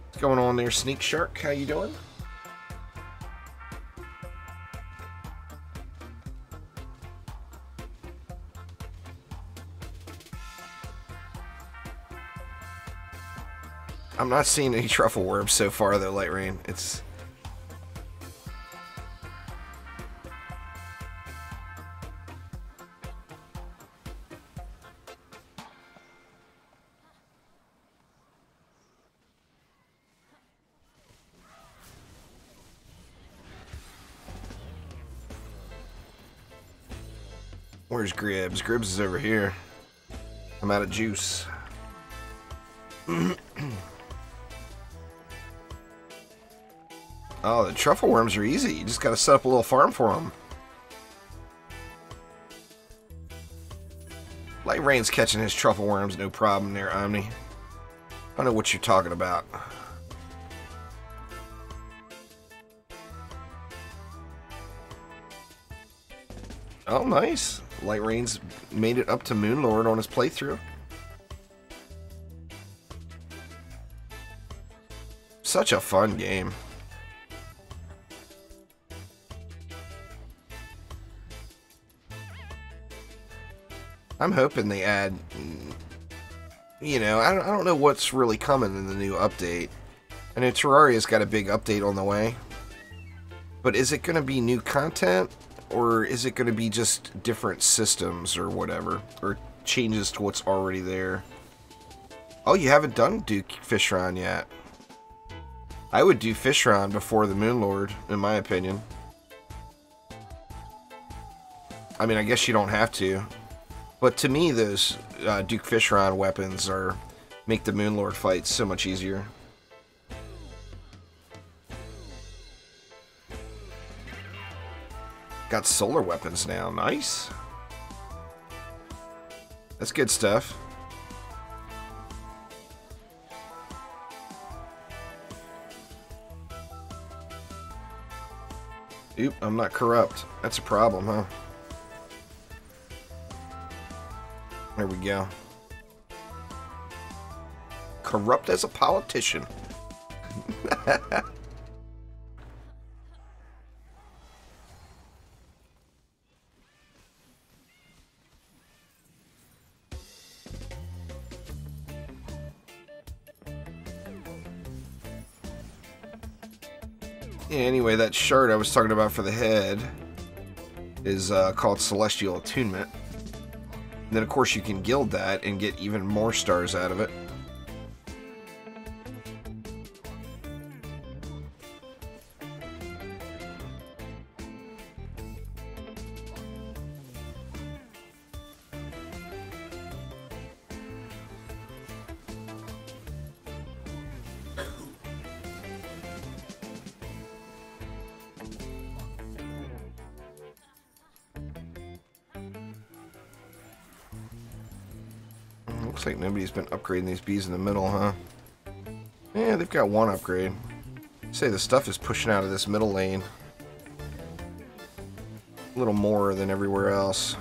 Speaker 1: What's going on there, Sneak Shark? How you doing? I'm not seeing any truffle worms so far, though, Lightrayne. It's... Where's Gribbs? Gribbs is over here. I'm out of juice. Oh, the truffle worms are easy. You just gotta set up a little farm for them. Lightrayne's catching his truffle worms, no problem there, Omni. I know what you're talking about. Oh, nice. Lightrayne's made it up to Moonlord on his playthrough. Such a fun game. I'm hoping they add, you know, I don't know what's really coming in the new update. I know Terraria's got a big update on the way. But is it going to be new content? Or is it going to be just different systems or whatever? Or changes to what's already there? Oh, you haven't done Duke Fishron yet. I would do Fishron before the Moonlord, in my opinion. I mean, I guess you don't have to. But to me, those Duke Fishron weapons make the Moonlord fight so much easier. Got solar weapons now. Nice. That's good stuff. Oop, I'm not corrupt. That's a problem, huh? There we go. Corrupt as a politician. Yeah, anyway, that shard I was talking about for the head is called Celestial Attunement. And then, of course, you can guild that and get even more stars out of it. Looks like nobody's been upgrading these bees in the middle, huh? Yeah, they've got one upgrade. Say the stuff is pushing out of this middle lane a little more than everywhere else.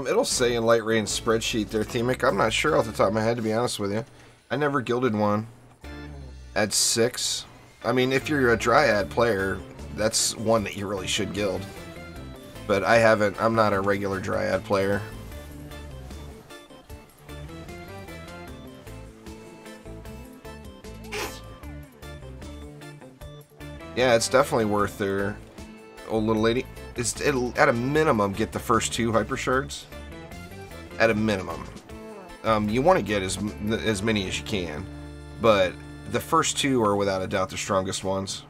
Speaker 1: It'll say in Lightrayne's spreadsheet there, Themic. I'm not sure off the top of my head, to be honest with you. I never guilded one. At 6. I mean, if you're a Dryad player, that's one that you really should guild. But I haven't. I'm not a regular Dryad player. Yeah, it's definitely worth their old little lady, is it'll at a minimum get the first 2 hyper shards. At a minimum. You want to get as many as you can, but the first 2 are without a doubt the strongest ones.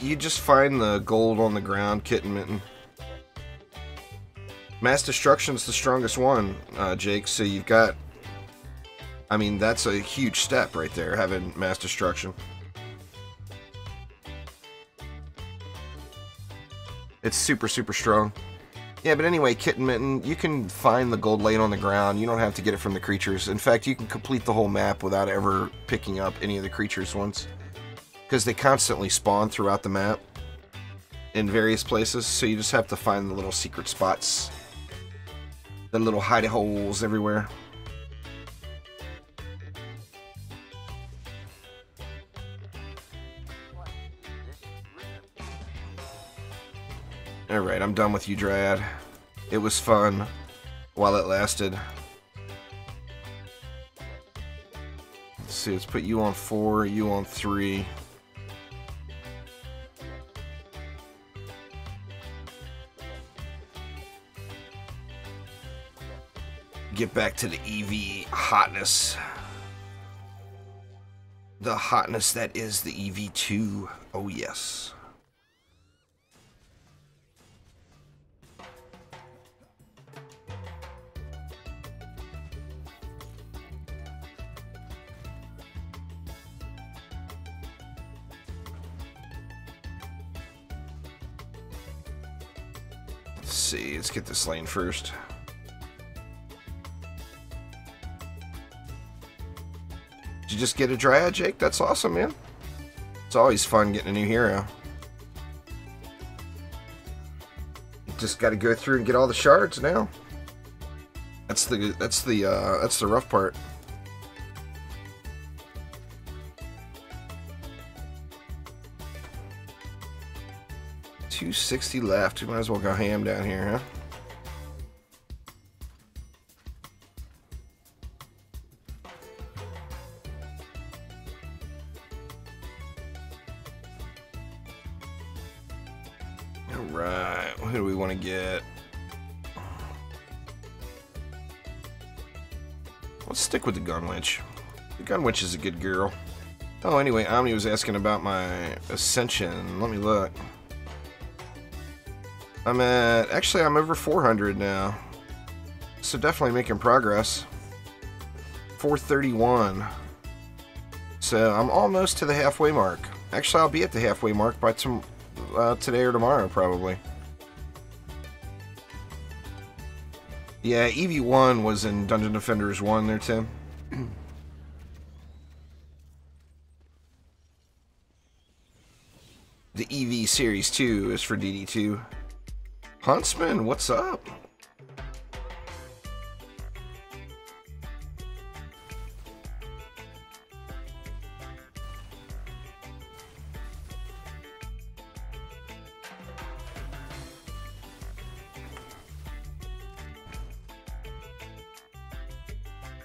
Speaker 1: You just find the gold on the ground, Kitten Mitten. Mass Destruction's the strongest one, Jake, so you've got... I mean, that's a huge step right there, having Mass Destruction. It's super, super strong. Yeah, but anyway, Kitten Mitten, you can find the gold laying on the ground. You don't have to get it from the creatures. In fact, you can complete the whole map without ever picking up any of the creatures once. Because they constantly spawn throughout the map in various places, so you just have to find the little secret spots, the little hidey holes everywhere. Alright, I'm done with you, Dryad. It was fun while it lasted. Let's see, let's put you on 4, you on 3. Get back to the EV hotness. The hotness that is the EV2. Oh, yes. Let's see. Let's get this lane first. Did you just get a Dryad, Jake? That's awesome, man. It's always fun getting a new hero. Just got to go through and get all the shards now. That's the rough part. $260 left. We might as well go ham down here, huh? Alright, who do we want to get? Let's stick with the Gunwitch. The Gunwitch is a good girl. Oh, anyway, Omni was asking about my Ascension. Let me look. Actually, I'm over 400 now. So definitely making progress. 431. So I'm almost to the halfway mark. Actually, I'll be at the halfway mark by today or tomorrow, probably. Yeah, EV1 was in Dungeon Defenders 1 there, Tim. The EV Series 2 is for DD2. Huntsman, what's up?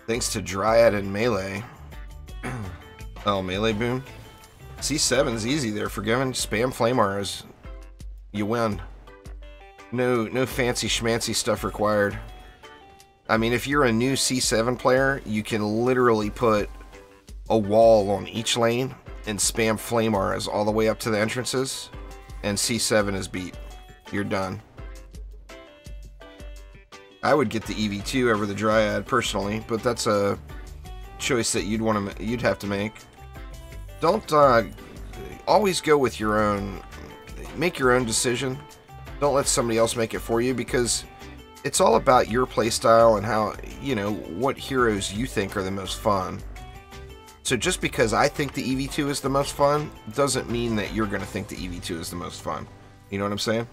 Speaker 1: Thanks to Dryad and Melee. Oh, Melee Boom. C7's easy there. Forgiven. Spam Flame Auras. You win. No fancy schmancy stuff required. I mean, if you're a new C7 player, you can literally put a wall on each lane and spam Flame Auras all the way up to the entrances, and C7 is beat. You're done. I would get the EV2 over the Dryad personally, but that's a choice that you'd have to make. Don't always go with your own. Make your own decision. Don't let somebody else make it for you, because it's all about your playstyle and how, you know, what heroes you think are the most fun. So just because I think the EV2 is the most fun doesn't mean that you're going to think the EV2 is the most fun. You know what I'm saying?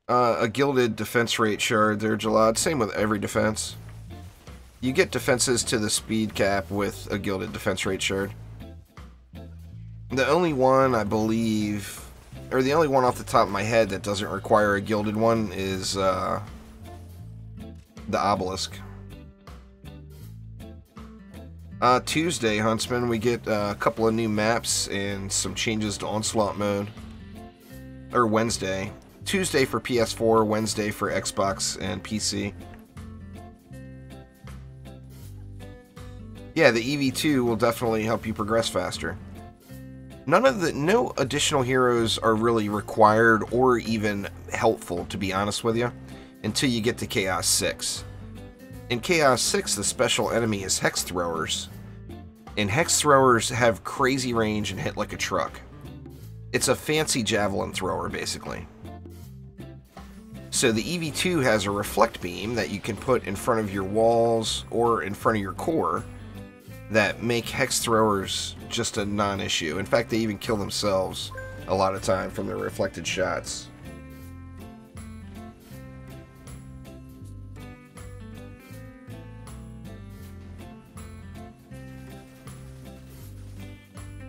Speaker 1: A gilded defense rate shard there, Jalad. Same with every defense. You get defenses to the speed cap with a gilded defense rate shard. The only one, I believe, or the only one off the top of my head that doesn't require a gilded one is the obelisk. Tuesday, Huntsman, we get a couple of new maps and some changes to Onslaught mode. Or Wednesday. Tuesday for PS4, Wednesday for Xbox and PC. Yeah, the EV2 will definitely help you progress faster. No additional heroes are really required or even helpful, to be honest with you, until you get to Chaos 6. In Chaos 6, the special enemy is Hex Throwers. And Hex Throwers have crazy range and hit like a truck. It's a fancy javelin thrower, basically. So the EV2 has a reflect beam that you can put in front of your walls or in front of your core that make Hex Throwers just a non-issue. In fact, they even kill themselves a lot of time from their reflected shots.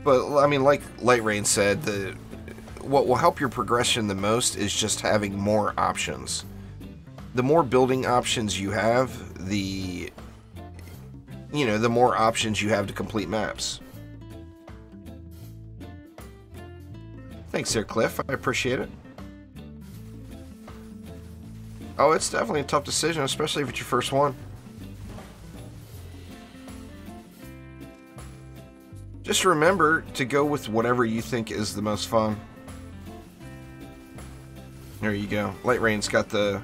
Speaker 1: But, I mean, like Lightrayne said, what will help your progression the most is just having more options. The more building options you have, the more options you have to complete maps. Thanks there, Cliff. I appreciate it. Oh, it's definitely a tough decision, especially if it's your first one. Just remember to go with whatever you think is the most fun. There you go. Lightrayne's got the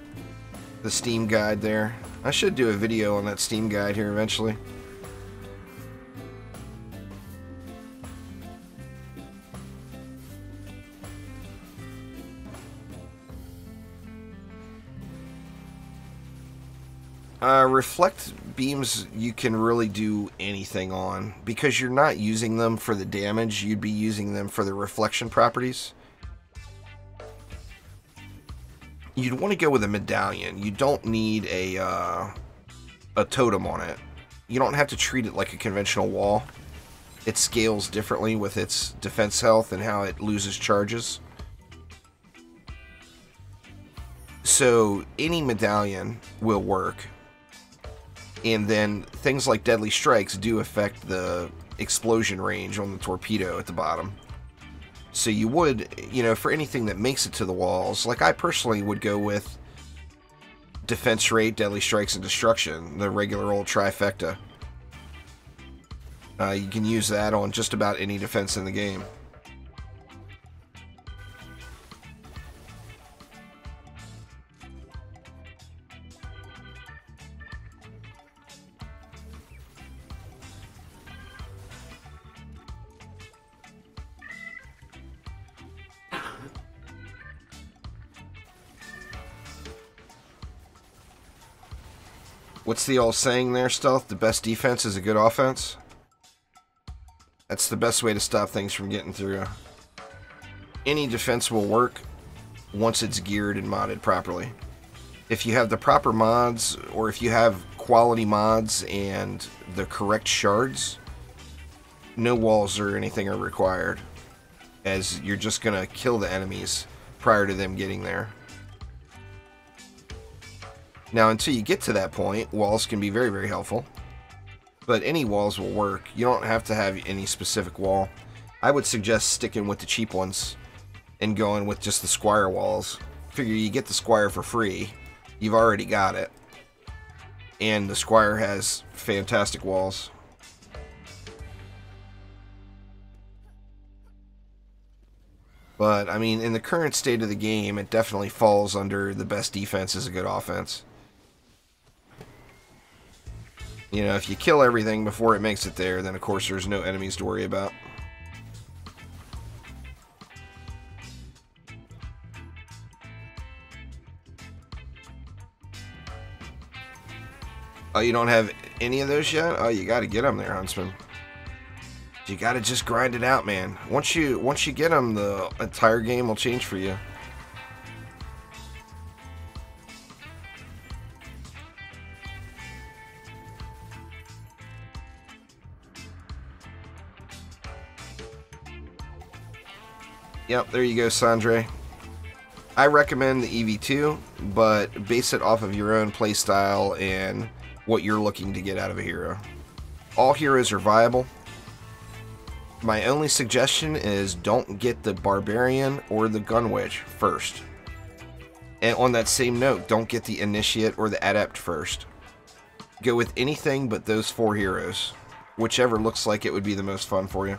Speaker 1: Steam guide there. I should do a video on that Steam guide here eventually. Reflect beams you can really do anything on. Because you're not using them for the damage, you'd be using them for the reflection properties. You'd want to go with a medallion. You don't need a totem on it. You don't have to treat it like a conventional wall. It scales differently with its defense health and how it loses charges. So any medallion will work. And then things like deadly strikes do affect the explosion range on the torpedo at the bottom. So you would, for anything that makes it to the walls, like I personally would go with defense rate, deadly strikes, and destruction, the regular old trifecta. You can use that on just about any defense in the game. What's the old saying there, Stealth? The best defense is a good offense? That's the best way to stop things from getting through. Any defense will work once it's geared and modded properly. If you have the proper mods, or if you have quality mods and the correct shards, no walls or anything are required, as you're just going to kill the enemies prior to them getting there. Now, until you get to that point, walls can be very, very helpful. But any walls will work. You don't have to have any specific wall. I would suggest sticking with the cheap ones and going with just the Squire walls. Figure you get the Squire for free. You've already got it. And the Squire has fantastic walls. But, I mean, in the current state of the game, it definitely falls under the best defense is a good offense. If you kill everything before it makes it there, then of course there's no enemies to worry about. Oh, you don't have any of those yet? Oh, you gotta get them there, Huntsman. You gotta just grind it out, man. Once you get them, the entire game will change for you. Yep, there you go, Sandre. I recommend the EV2, but base it off of your own playstyle and what you're looking to get out of a hero. All heroes are viable. My only suggestion is don't get the Barbarian or the Gun Witch first. And on that same note, don't get the Initiate or the Adept first. Go with anything but those 4 heroes. Whichever looks like it would be the most fun for you.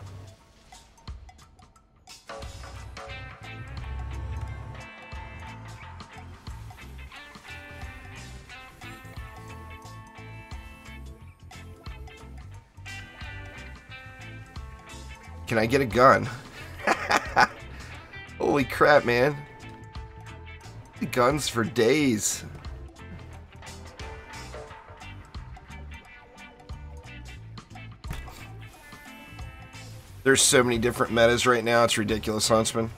Speaker 1: Can I get a gun? Holy crap, man. Guns for days. There's so many different metas right now, it's ridiculous, Huntsman.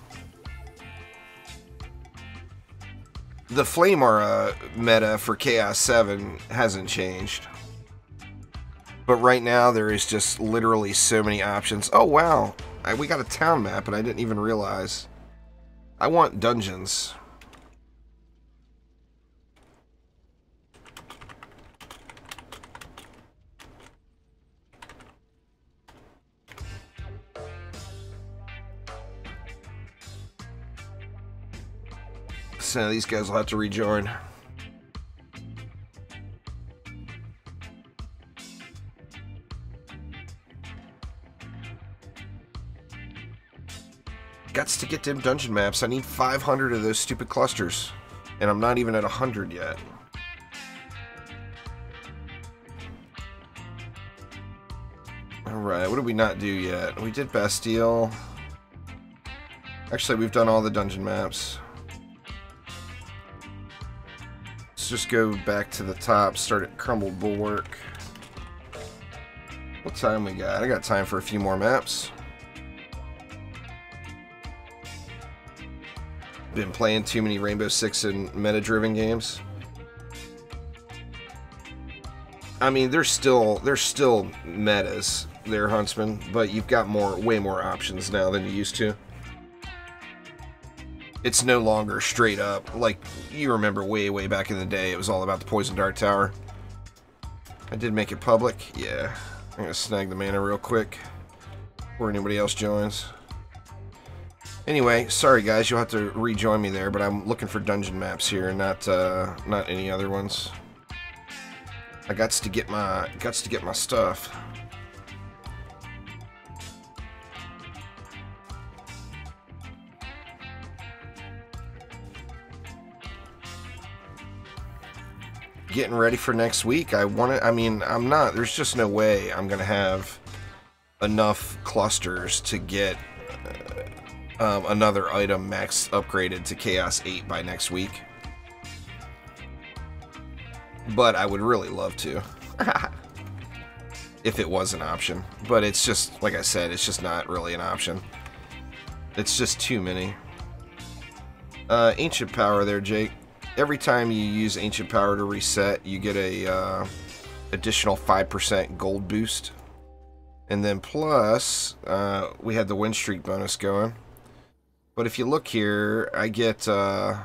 Speaker 1: The Flame Aura meta for Chaos 7 hasn't changed. But right now, there is just literally so many options. Oh, wow. We got a town map, and I didn't even realize. I want dungeons. So these guys will have to rejoin. Gots to get them dungeon maps. I need 500 of those stupid clusters. And I'm not even at 100 yet. Alright, what did we not do yet? We did Bastille. Actually, we've done all the dungeon maps. Let's just go back to the top, start at Crumbled Bulwark. What time we got? I got time for a few more maps. Been playing too many Rainbow Six and meta-driven games. I mean, there's still metas there, Huntsman, but you've got way more options now than you used to. It's no longer straight up like you remember way back in the day. It was all about the Poison Dart Tower. I did make it public. Yeah, I'm gonna snag the mana real quick before anybody else joins. Anyway, sorry guys, you'll have to rejoin me there, but I'm looking for dungeon maps here, not any other ones. I gots to get my stuff. Getting ready for next week. I'm not, there's just no way I'm gonna have enough clusters to get another item max upgraded to Chaos 8 by next week. But I would really love to. If it was an option. But it's just, like I said, it's just not really an option. It's just too many. Ancient Power there, Jake. Every time you use Ancient Power to reset, you get a additional 5% gold boost. And then plus, we had the win streak bonus going. But if you look here, I get, oh,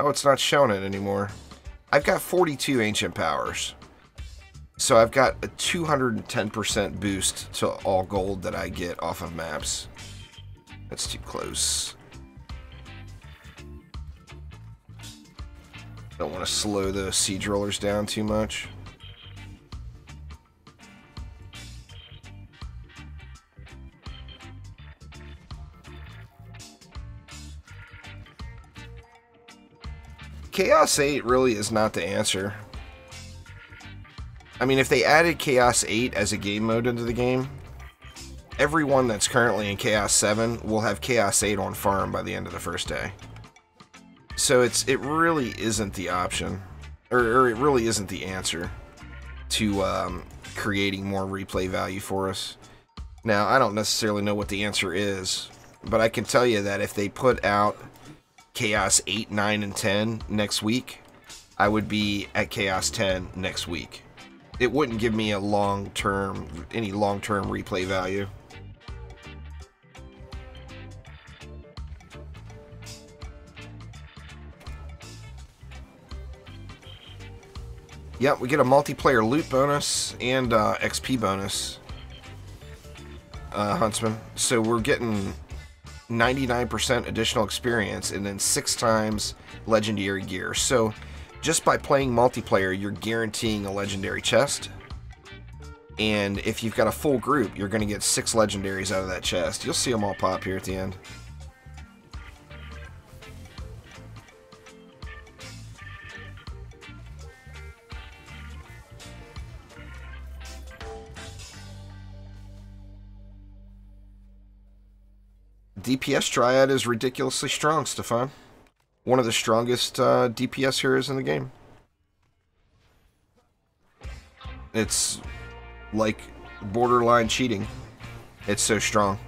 Speaker 1: it's not showing it anymore. I've got 42 Ancient Powers. So I've got a 210% boost to all gold that I get off of maps. That's too close. Don't want to slow the siege rollers down too much. Chaos 8 really is not the answer. I mean, if they added Chaos 8 as a game mode into the game, everyone that's currently in Chaos 7 will have Chaos 8 on farm by the end of the first day. So it really isn't the option, or it really isn't the answer to creating more replay value for us. Now, I don't necessarily know what the answer is, but I can tell you that if they put out Chaos 8, 9, and 10 next week, I would be at Chaos 10 next week. It wouldn't give me any long-term replay value. Yep, we get a multiplayer loot bonus and XP bonus, Huntsman. So we're getting 99% additional experience and then 6 times legendary gear. So just by playing multiplayer, you're guaranteeing a legendary chest. And if you've got a full group, you're going to get 6 legendaries out of that chest. You'll see them all pop here at the end. DPS Dryad is ridiculously strong, Stefan. One of the strongest DPS heroes in the game. It's like borderline cheating. It's so strong.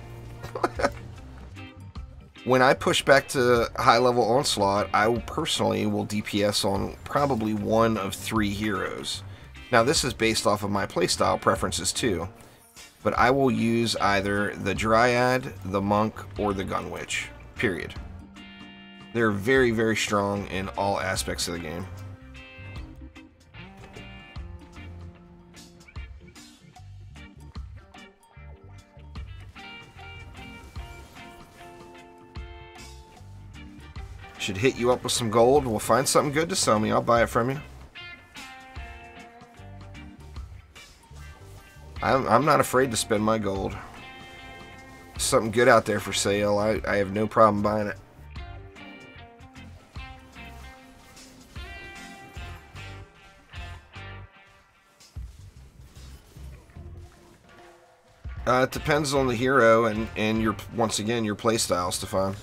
Speaker 1: When I push back to high-level Onslaught, I personally will DPS on probably one of 3 heroes. Now, this is based off of my playstyle preferences, too. But I will use either the Dryad, the Monk, or the Gun Witch. Period. They're very, very strong in all aspects of the game. Should hit you up with some gold. We'll find something good to sell me. I'll buy it from you. I'm not afraid to spend my gold. Something good out there for sale. I have no problem buying it. It depends on the hero and your, once again, your playstyle, Stefan.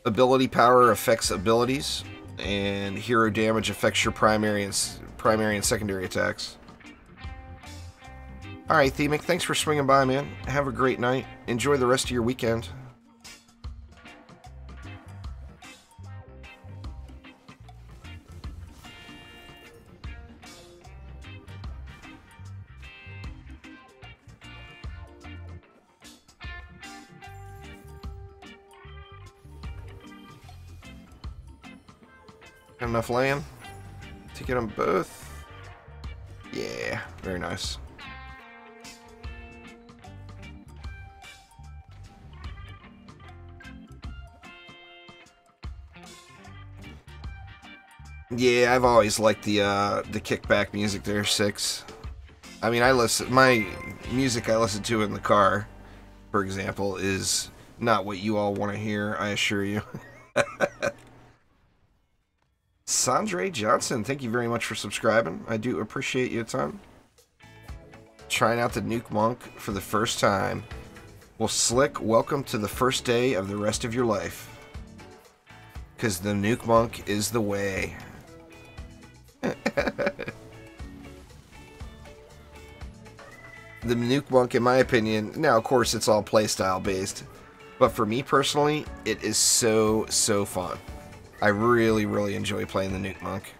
Speaker 1: Ability power affects abilities, and hero damage affects your primary and secondary attacks. Alright, Themic, thanks for swinging by, man. Have a great night. Enjoy the rest of your weekend. Got enough land to get them both? Yeah, very nice. Yeah, I've always liked the kickback music there, 6. I mean, my music I listen to in the car, for example, is not what you all want to hear, I assure you. Sandre Johnson, thank you very much for subscribing. I do appreciate your time. Trying out the Nuke Monk for the first time. Well, Slick, welcome to the first day of the rest of your life. Because the Nuke Monk is the way. The Nuke Monk, in my opinion, now of course it's all playstyle based, but for me personally, it is so fun. I really enjoy playing the Nuke Monk.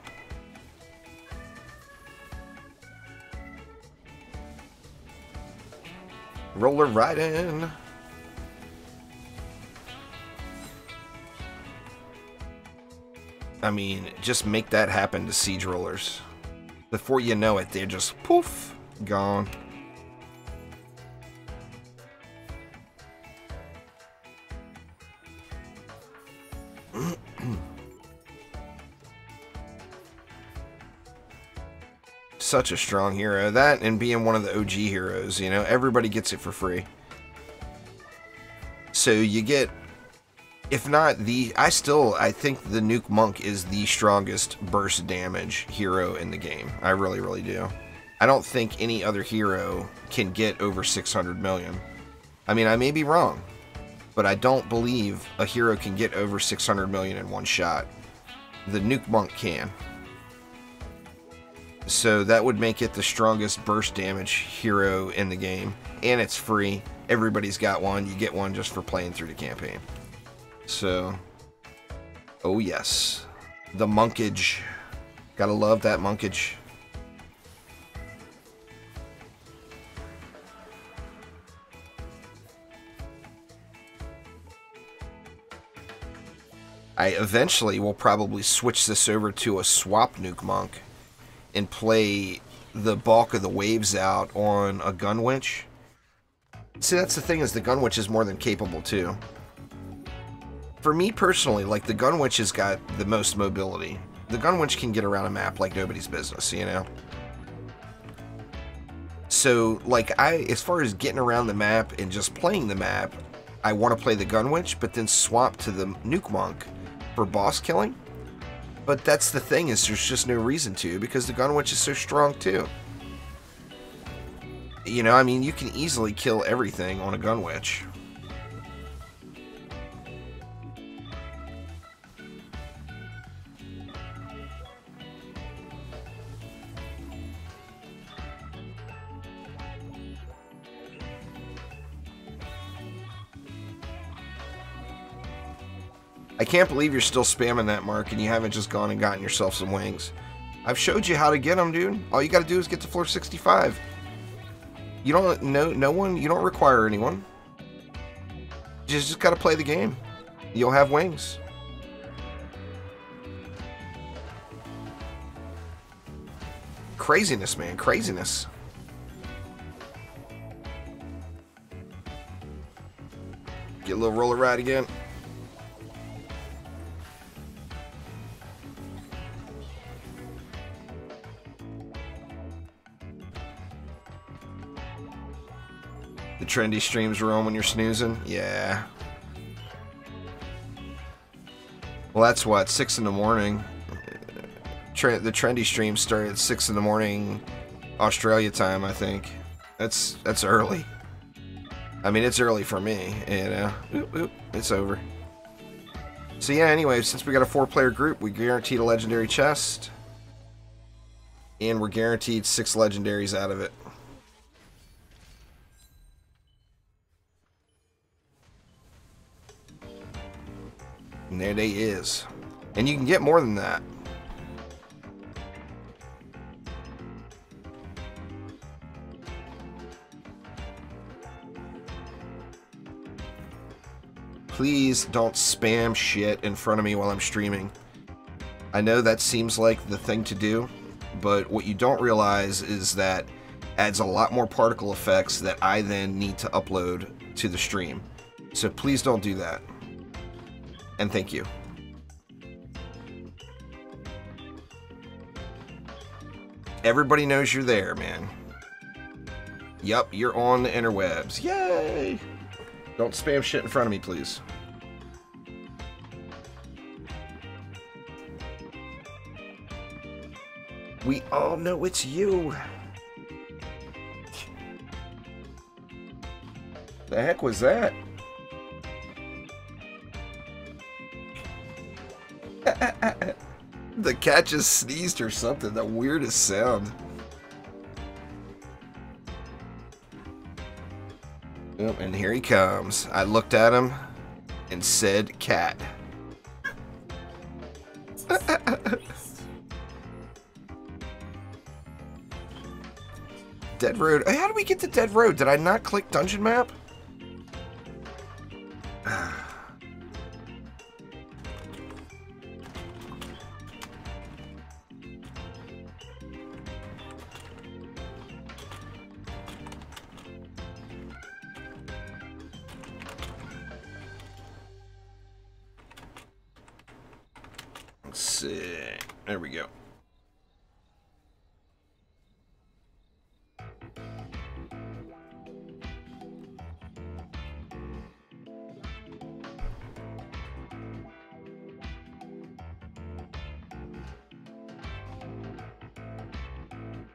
Speaker 1: Roller riding. I mean, just make that happen to siege rollers. Before you know it, they're just poof, gone. Such a strong hero. That and being one of the OG heroes, you know, everybody gets it for free. So you get, if not the, I think the Nuke Monk is the strongest burst damage hero in the game. I really do. I don't think any other hero can get over 600 million. I mean, I may be wrong, but I don't believe a hero can get over 600 million in one shot. The Nuke Monk can. So that would make it the strongest burst damage hero in the game. And it's free. Everybody's got one. You get one just for playing through the campaign. So, oh yes. The monkage. Gotta love that monkage. I eventually will probably switch this over to a swap Nuke Monk and play the bulk of the waves out on a gun winch. See, that's the thing, is the gun winch is more than capable too. For me personally, like, the gun winch has got the most mobility. The gun winch can get around a map like nobody's business, you know? So, like, as far as getting around the map and just playing the map, I want to play the gun winch, but then swap to the nuke monk for boss killing. But that's the thing, is there's just no reason to, because the gun winch is so strong too. You know, I mean, you can easily kill everything on a gun winch. I can't believe you're still spamming that, Mark, and you haven't just gone and gotten yourself some wings. I've showed you how to get them, dude. All you gotta do is get to floor 65. You don't, no one, you don't require anyone. You just gotta play the game. You'll have wings. Craziness, man, craziness. Get a little roller ride again. The trendy streams are on when you're snoozing? Yeah. Well, that's what, 6 in the morning. The trendy streams start at 6 in the morning Australia time, I think. That's early. I mean, it's early for me, you know. Oop, it's over. So yeah, anyway, since we got a 4-player group, we guaranteed a legendary chest. And we're guaranteed 6 legendaries out of it. And there they is. And you can get more than that. Please don't spam shit in front of me while I'm streaming. I know that seems like the thing to do, but what you don't realize is that adds a lot more particle effects that I then need to upload to the stream. So please don't do that. And thank you. Everybody knows you're there, man. Yup, you're on the interwebs. Yay! Don't spam shit in front of me, please. We all know it's you. The heck was that? The cat just sneezed or something. The weirdest sound. Oh, and here he comes. I looked at him and said cat. Dead Road. Hey, how did we get to Dead Road? Did I not click dungeon map? Let's see. There we go.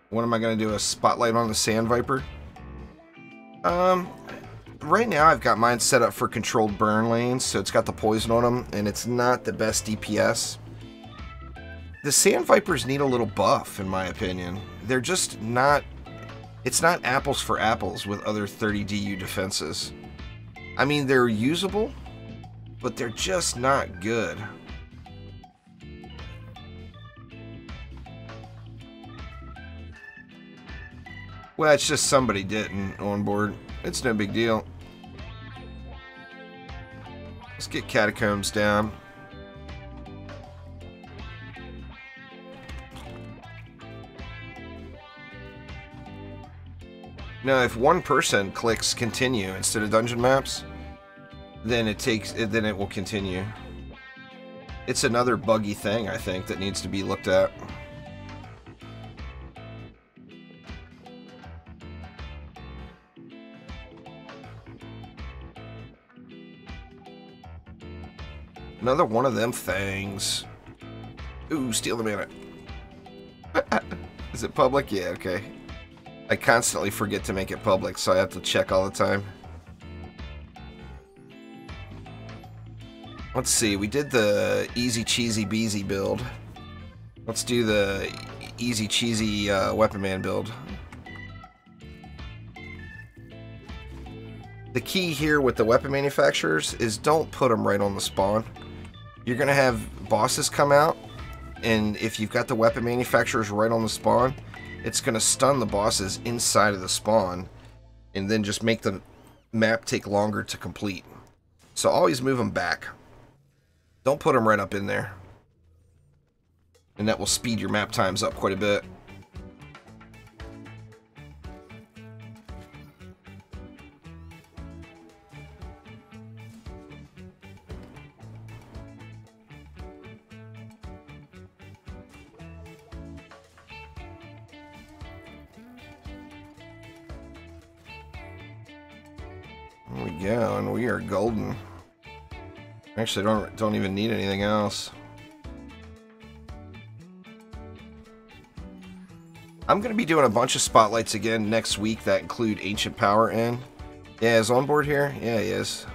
Speaker 1: What am I going to do? A spotlight on the Sand Viper? Right now I've got mine set up for controlled burn lanes, so it's got the poison on them, and it's not the best DPS. The Sand Vipers need a little buff, in my opinion. They're just not... It's not apples for apples with other 30 DU defenses. I mean, they're usable, but they're just not good. Well, it's just somebody didn't on board. It's no big deal. Let's get Catacombs down. No, if one person clicks continue instead of dungeon maps, then it will continue. It's another buggy thing, I think, that needs to be looked at. Another one of them things. Ooh, steal the mana. Is it public? Yeah, okay. I constantly forget to make it public, so I have to check all the time. Let's see, we did the easy cheesy beezy build. Let's do the easy cheesy weapon man build. The key here with the weapon manufacturers is don't put them right on the spawn. You're gonna have bosses come out, and if you've got the weapon manufacturers right on the spawn, it's gonna stun the bosses inside of the spawn, and then just make the map take longer to complete. So always move them back. Don't put them right up in there. And that will speed your map times up quite a bit. There we go, and we are golden. Actually, don't even need anything else. I'm going to be doing a bunch of spotlights again next week that include Ancient Power in. Yeah, is on board here? Yeah, he is.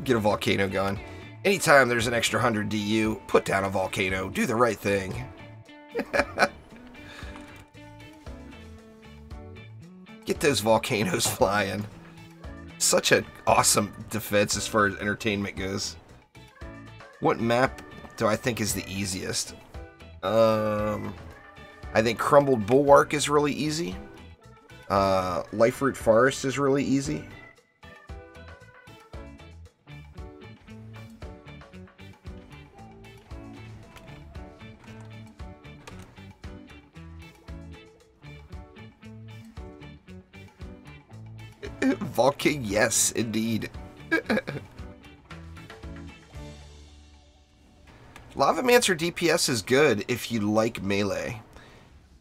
Speaker 1: Get a volcano going. Anytime there's an extra 100 DU, put down a volcano. Do the right thing. Get those volcanoes flying. Such an awesome defense as far as entertainment goes. What map do I think is the easiest? I think Crumbled Bulwark is really easy. Lightroot Forest is really easy. Volking, yes, indeed. Lavamancer DPS is good if you like melee.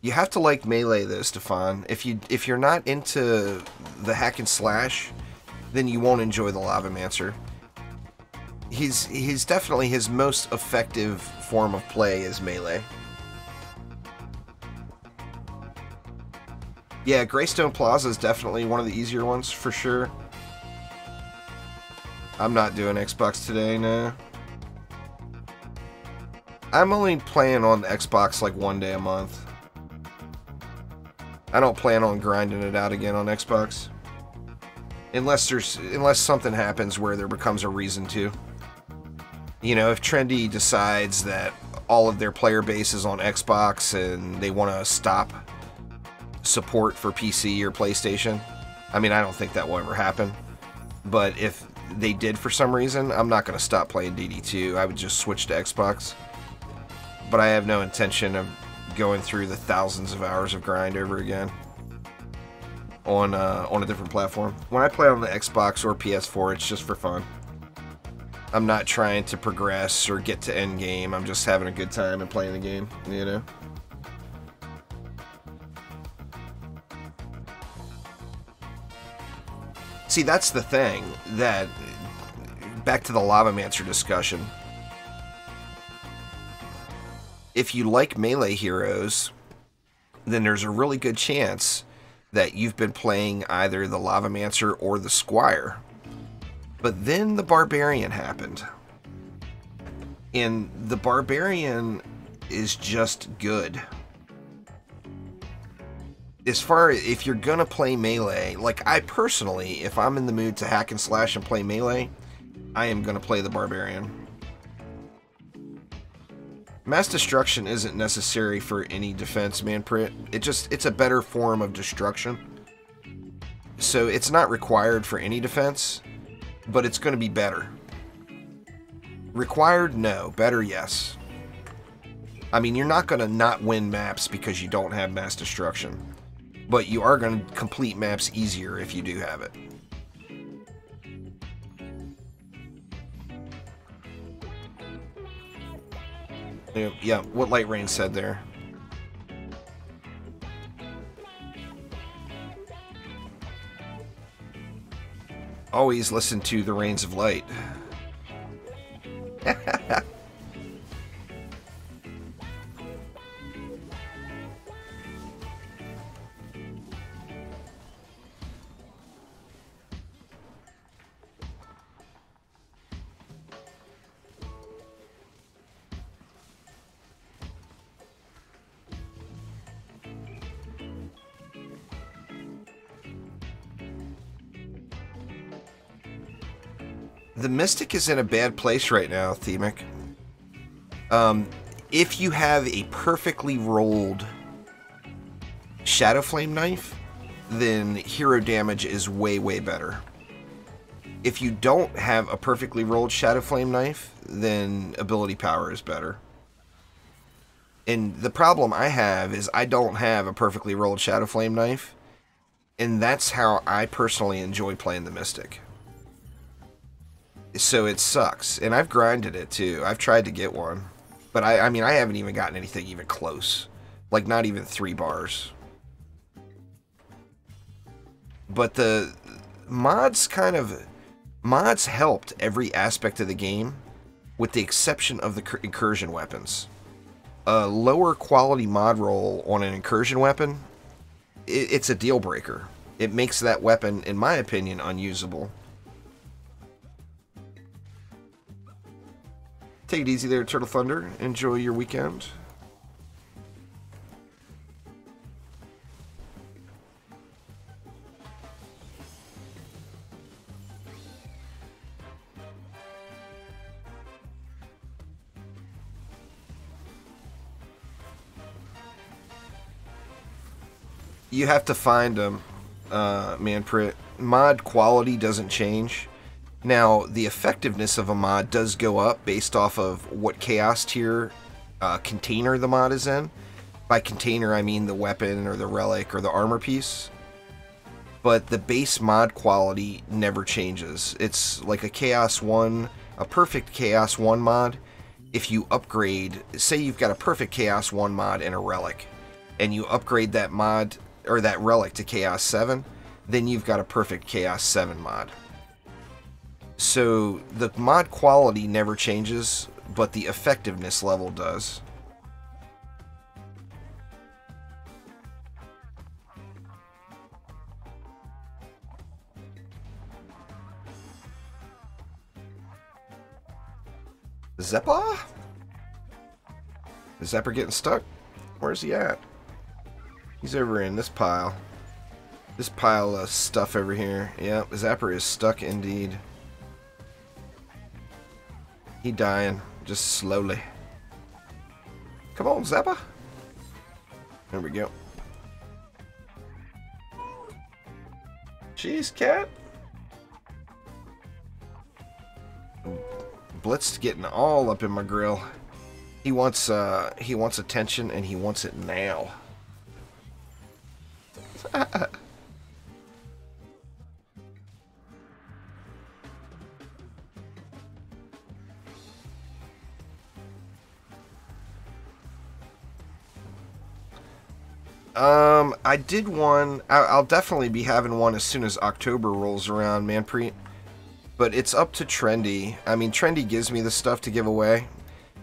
Speaker 1: You have to like melee though, Stefan. If you're not into the hack and slash, then you won't enjoy the Lavamancer. He's definitely his most effective form of play is melee. Yeah, Greystone Plaza is definitely one of the easier ones, for sure. I'm not doing Xbox today, no. I'm only playing on Xbox like one day a month. I don't plan on grinding it out again on Xbox. Unless something happens where there becomes a reason to. You know, if Trendy decides that all of their player base is on Xbox and they want to stop support for PC or PlayStation. I mean, I don't think that will ever happen. But if they did for some reason, I'm not going to stop playing DD2. I would just switch to Xbox. But I have no intention of going through the thousands of hours of grind over again on a different platform. When I play on the Xbox or PS4, it's just for fun. I'm not trying to progress or get to end game. I'm just having a good time and playing the game, you know? See, that's the thing, that, back to the Lavamancer discussion, if you like melee heroes, then there's a really good chance that you've been playing either the Lavamancer or the Squire. But then the Barbarian happened. And the Barbarian is just good. As far as if you're gonna play melee, like I personally, if I'm in the mood to hack and slash and play melee, I am gonna play the Barbarian. Mass destruction isn't necessary for any defense, Manprit. It's a better form of destruction. So it's not required for any defense, but it's going to be better. Required? No. Better? Yes. I mean, you're not going to not win maps because you don't have mass destruction, but you are going to complete maps easier if you do have it. Yeah, what Lightrayne said there. Always listen to the Rains of Light. The Mystic is in a bad place right now, Themic. If you have a perfectly rolled Shadow Flame knife, then hero damage is way, way better. If you don't have a perfectly rolled Shadow Flame knife, then ability power is better. And the problem I have is I don't have a perfectly rolled Shadow Flame knife, and that's how I personally enjoy playing the Mystic. So it sucks, and I've grinded it too. I've tried to get one, but I mean, I haven't even gotten anything even close. Like, not even 3 bars. But the mods mods helped every aspect of the game, with the exception of the incursion weapons. A lower quality mod roll on an incursion weapon, it's a deal breaker. It makes that weapon, in my opinion, unusable. Take it easy there, Turtle Thunder. Enjoy your weekend. You have to find them, Manprit. Mod quality doesn't change. Now, the effectiveness of a mod does go up based off of what chaos tier container the mod is in. By container, I mean the weapon or the relic or the armor piece. But the base mod quality never changes. It's like a Chaos 1, a perfect Chaos 1 mod. If you upgrade, say you've got a perfect Chaos 1 mod and a relic, and you upgrade that mod or that relic to Chaos 7, then you've got a perfect Chaos 7 mod. So the mod quality never changes, but the effectiveness level does. Zeppa? Is Zepper getting stuck? Where's he at? He's over in this pile. This pile of stuff over here. Yeah, Zapper is stuck indeed. He dying, just slowly. Come on, Zappa. There we go. Jeez, cat. Blitzed getting all up in my grill. He wants attention, and he wants it now. I did one. I'll definitely be having one as soon as October rolls around, Manpreet. But it's up to Trendy. I mean, Trendy gives me the stuff to give away.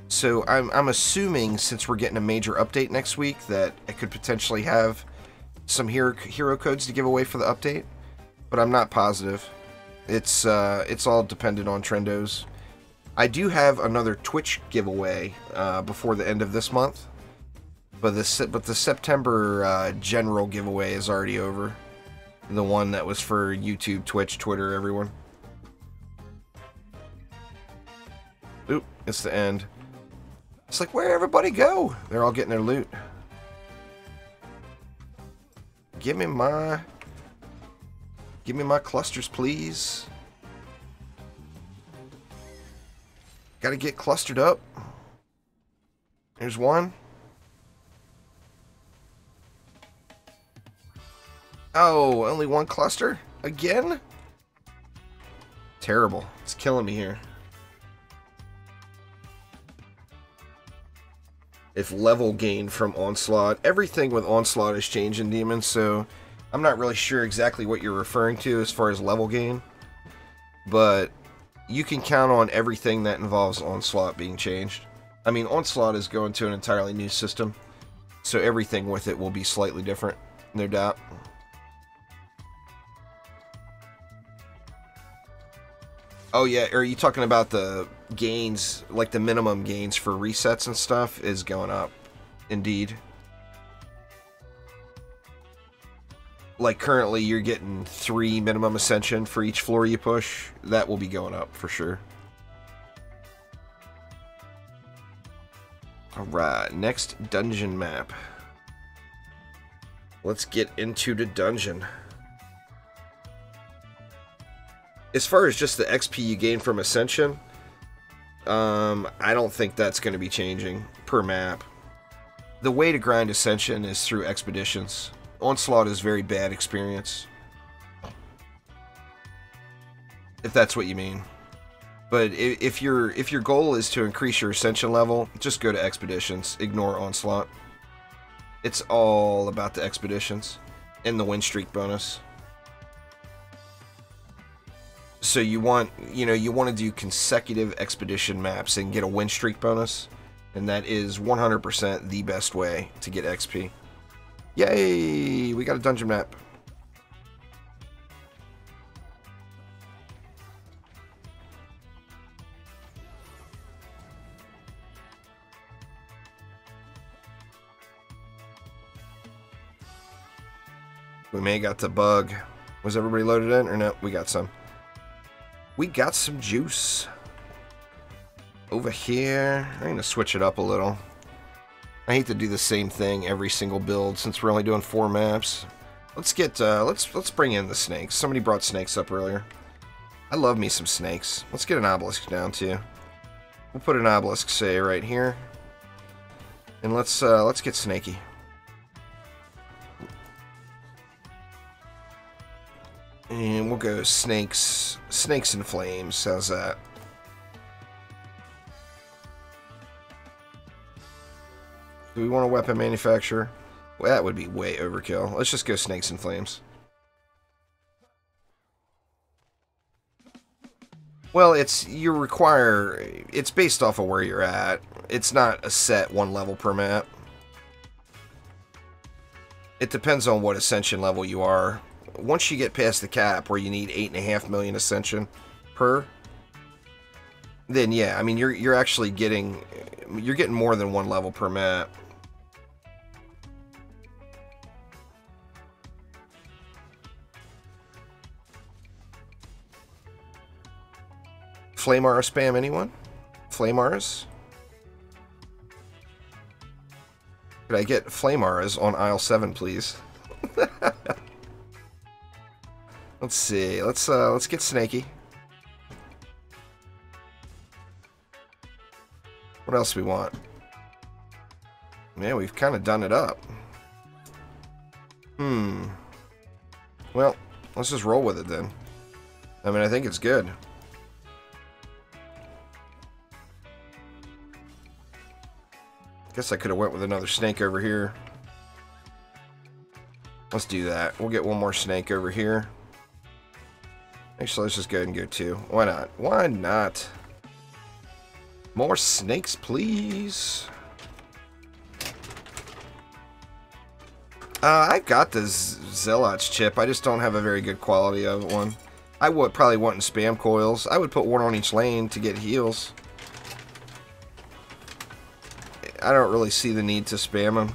Speaker 1: So I'm assuming, since we're getting a major update next week, that I could potentially have some hero codes to give away for the update. But I'm not positive. It's all dependent on Trendos. I do have another Twitch giveaway before the end of this month. But the September general giveaway is already over. The one that was for YouTube, Twitch, Twitter, everyone. Oop, it's the end. It's like, where'd everybody go? They're all getting their loot. Give me my... Give me my clusters, please. Gotta get clustered up. There's one. Oh, only one cluster? Again? Terrible. It's killing me here. If level gain from Onslaught. Everything with Onslaught is changing, Demon, so I'm not really sure exactly what you're referring to as far as level gain. But you can count on everything that involves Onslaught being changed. I mean, Onslaught is going to an entirely new system, so everything with it will be slightly different, no doubt. Oh yeah, are you talking about the gains, like the minimum gains for resets and stuff is going up? Indeed. Like currently you're getting 3 minimum ascension for each floor you push. That will be going up for sure. Alright, next dungeon map. Let's get into the dungeon. As far as just the XP you gain from Ascension, I don't think that's going to be changing per map. The way to grind Ascension is through expeditions. Onslaught is very bad experience, if that's what you mean. But if your goal is to increase your Ascension level, just go to expeditions. Ignore Onslaught. It's all about the expeditions and the win streak bonus. So you want, you want to do consecutive expedition maps and get a win streak bonus, and that is 100% the best way to get XP. Yay! We got a dungeon map. We may have got the bug. Was everybody loaded in, or no? We got some. We got some juice. Over here, I'm going to switch it up a little. I hate to do the same thing every single build since we're only doing 4 maps. Let's get, let's bring in the snakes. Somebody brought snakes up earlier. I love me some snakes. Let's get an obelisk down too. We'll put an obelisk, say, right here. And let's get snaky. And we'll go snakes and flames. How's that? Do we want a weapon manufacturer? Well, that would be way overkill. Let's just go snakes and flames. Well, it's based off of where you're at. It's not a set 1 level per map. It depends on what ascension level you are. Once you get past the cap where you need 8.5 million ascension per, then yeah, I mean you're actually getting more than 1 level per map. Flame Aura spam, anyone? Flame Auras? Could I get Flame Auras on aisle 7, please? Let's see. Let's get snaky. What else do we want? Man, we've kind of done it up. Well, let's just roll with it then. I mean, I think it's good. Guess I could have went with another snake over here. Let's do that. We'll get one more snake over here. Actually, let's just go ahead and go 2. Why not? Why not? More snakes, please. I've got the Zealot's chip. I just don't have a very good quality of one. I would probably want in spam coils. I would put 1 on each lane to get heals. I don't really see the need to spam them.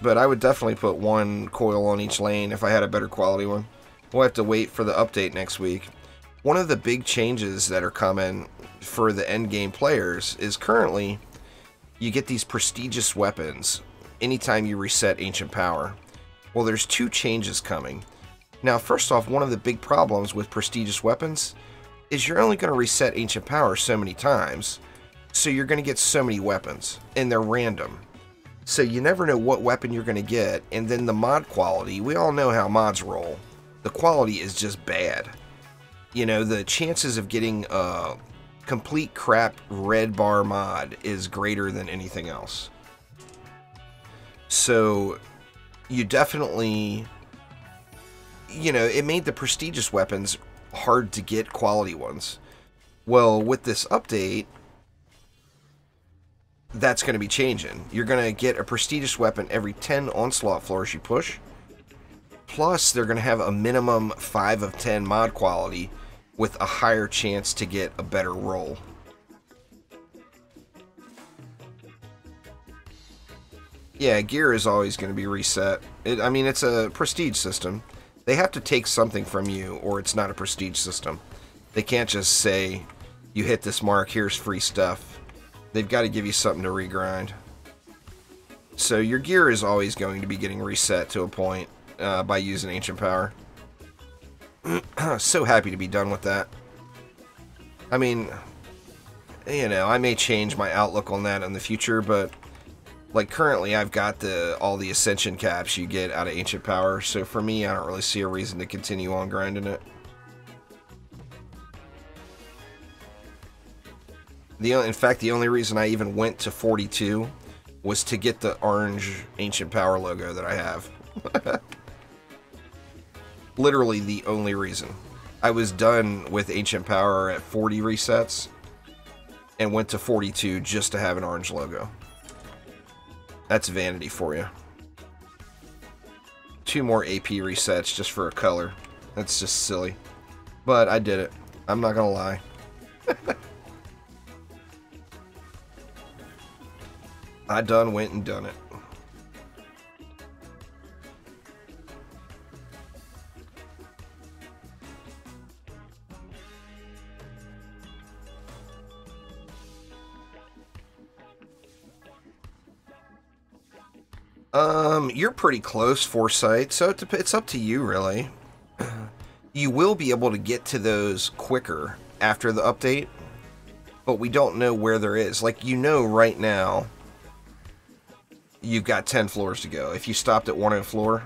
Speaker 1: But I would definitely put 1 coil on each lane if I had a better quality one. We'll have to wait for the update next week. One of the big changes that are coming for the endgame players is currently you get these prestigious weapons anytime you reset Ancient Power. Well, there's 2 changes coming. Now, first off, one of the big problems with prestigious weapons is you're only going to reset Ancient Power so many times, so you're going to get so many weapons, and they're random. So you never know what weapon you're going to get, and then the mod quality, we all know how mods roll. The quality is just bad. You know, the chances of getting a complete crap red bar mod is greater than anything else. So you definitely, you know, it made the prestigious weapons hard to get quality ones. Well, with this update, that's going to be changing. You're going to get a prestigious weapon every 10 Onslaught floors you push. Plus, they're going to have a minimum 5 of 10 mod quality with a higher chance to get a better roll. Yeah, gear is always going to be reset. I mean, it's a prestige system. They have to take something from you, or it's not a prestige system. They can't just say, you hit this mark, here's free stuff. They've got to give you something to regrind. So your gear is always going to be getting reset to a point by using Ancient Power. So happy to be done with that. I mean, you know, I may change my outlook on that in the future, but like currently I've got all the Ascension caps you get out of Ancient Power, so for me I don't really see a reason to continue on grinding it. In fact, the only reason I even went to 42 was to get the orange Ancient Power logo that I have. Literally the only reason. I was done with Ancient Power at 40 resets and went to 42 just to have an orange logo. That's vanity for you. 2 more AP resets just for a color. That's just silly. But I did it. I'm not gonna lie. I went and done it. You're pretty close, Foresight, so it's up to you, really. You will be able to get to those quicker after the update, but we don't know where there is. Like, you know right now, you've got 10 floors to go. If you stopped at 104,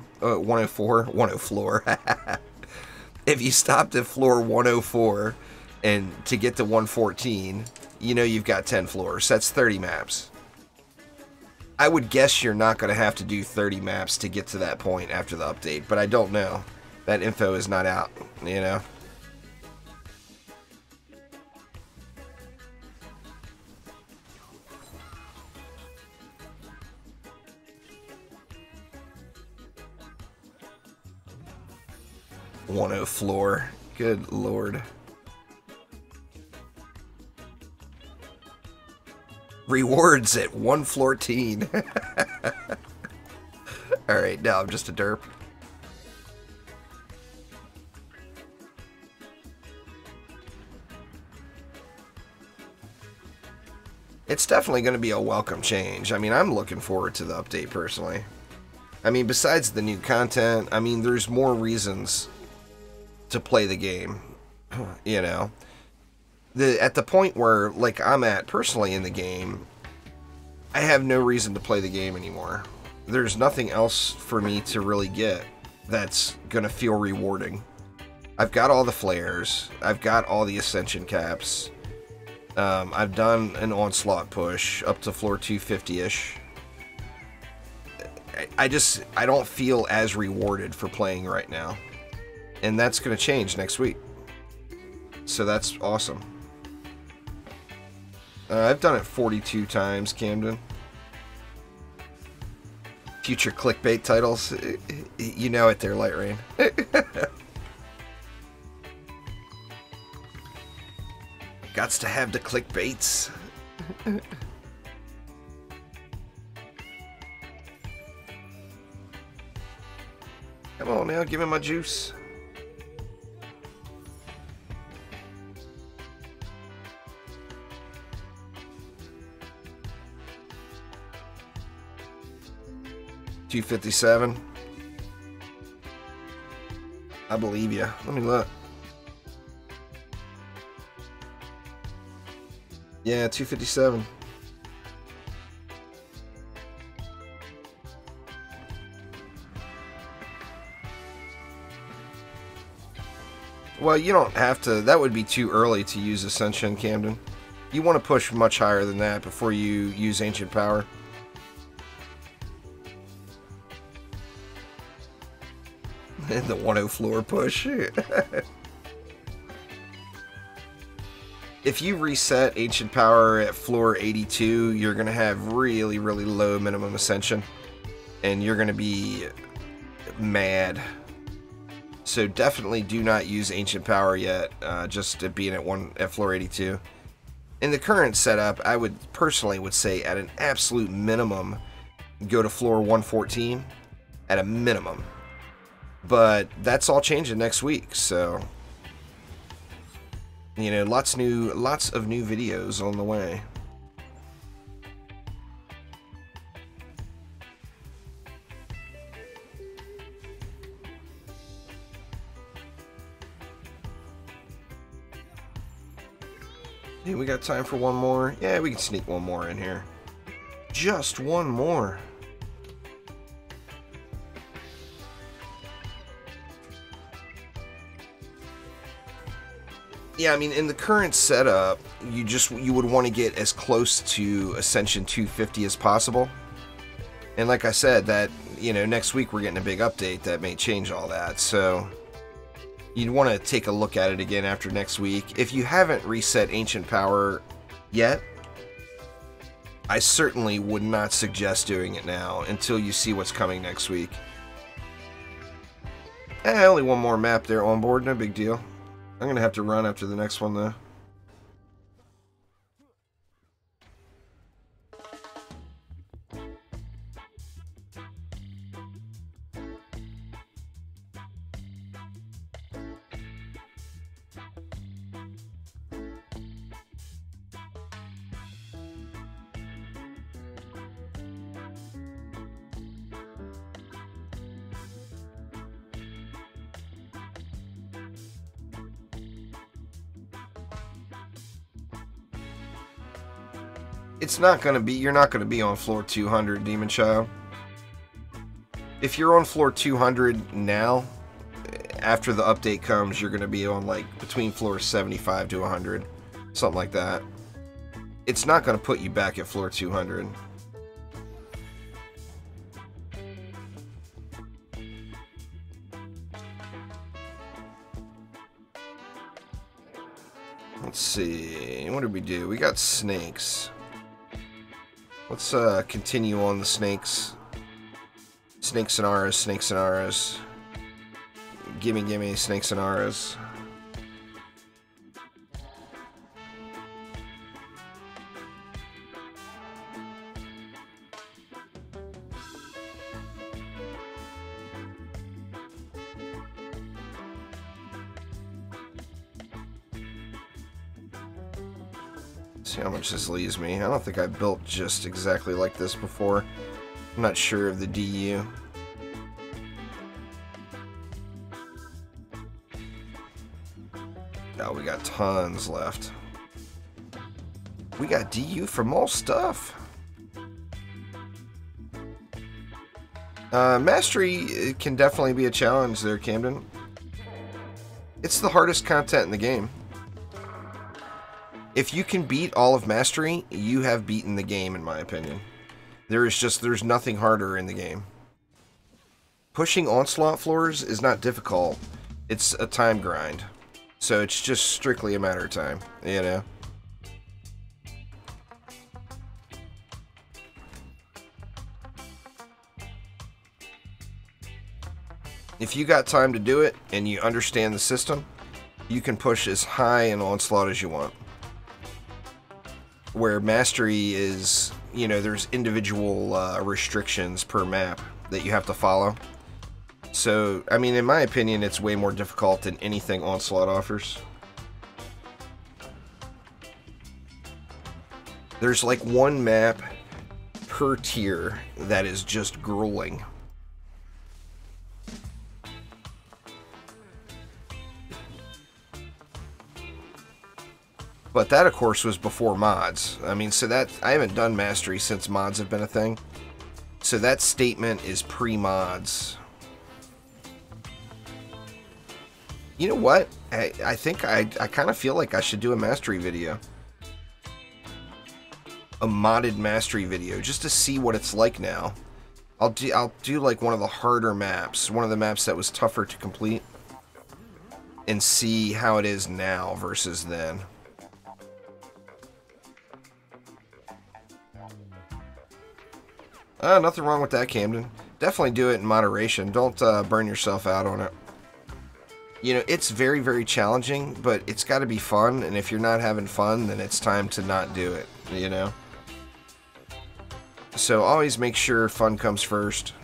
Speaker 1: if you stopped at floor 104 and to get to 114, you know you've got 10 floors. That's 30 maps. I would guess you're not going to have to do 30 maps to get to that point after the update, but I don't know. That info is not out, you know? Floor. Good lord. Rewards at 114. Alright, now I'm just a derp. It's definitely going to be a welcome change. I mean, I'm looking forward to the update personally. I mean, besides the new content, I mean, there's more reasons to play the game, you know. At the point where, like, I'm at personally in the game, I have no reason to play the game anymore. There's nothing else for me to really get that's gonna feel rewarding. I've got all the flares, I've got all the Ascension caps, I've done an Onslaught push up to floor 250-ish. I don't feel as rewarded for playing right now. And that's gonna change next week. So that's awesome. I've done it 42 times, Camden. Future clickbait titles. You know it there, Lightrayne. Gots to have the clickbaits. Come on now, give me my juice. $257. I believe you. Let me look. Yeah, 257. Well, you don't have to. That would be too early to use Ascension, Camden. You want to push much higher than that before you use Ancient Power. The 1-0 floor push. If you reset Ancient Power at floor 82, you're going to have really, really low minimum Ascension. And you're going to be mad. So definitely do not use Ancient Power yet, just at being at floor 82. In the current setup, I would personally say at an absolute minimum, go to floor 114 at a minimum. But that's all changing next week, so you know, lots of new videos on the way. Hey, we got time for one more? Yeah, we can sneak one more in here. Just one more. Yeah, I mean, in the current setup, you would want to get as close to Ascension 250 as possible. And like I said, that, you know, next week we're getting a big update that may change all that. So you'd want to take a look at it again after next week. If you haven't reset Ancient Power yet, I certainly would not suggest doing it now until you see what's coming next week. Only one more map there on board, no big deal. I'm going to have to run after the next one, though. It's not going to be, you're not going to be on floor 200, Demon Child. If you're on floor 200 now, after the update comes, you're going to be on like between floors 75 to 100, something like that. It's not going to put you back at floor 200. Let's see, what did we do? We got snakes. Let's continue on the snakes. Snakes and auras, snakes and auras. Gimme, gimme, snakes and auras. See how much this leaves me. I don't think I built just exactly like this before. I'm not sure of the DU. Oh, we got tons left. We got DU from all stuff. Mastery can definitely be a challenge there, Camden. It's the hardest content in the game. If you can beat all of Mastery, you have beaten the game, in my opinion. There's nothing harder in the game. Pushing Onslaught floors is not difficult. It's a time grind. So it's just strictly a matter of time, you know? If you got time to do it, and you understand the system, you can push as high in Onslaught as you want. Where Mastery is, you know, there's individual restrictions per map that you have to follow. So, I mean, in my opinion, it's way more difficult than anything Onslaught offers. There's like one map per tier that is just grueling. But that, of course, was before mods. I mean, so that I haven't done mastery since mods have been a thing. So that statement is pre-mods. You know what? I think I kind of feel like I should do a mastery video. A modded mastery video, just to see what it's like now. I'll do like one of the harder maps, one of the maps that was tougher to complete, and see how it is now versus then. Nothing wrong with that, Camden. Definitely do it in moderation. Don't burn yourself out on it. You know, it's very, very challenging, but it's got to be fun, and if you're not having fun, then it's time to not do it, you know? So always make sure fun comes first.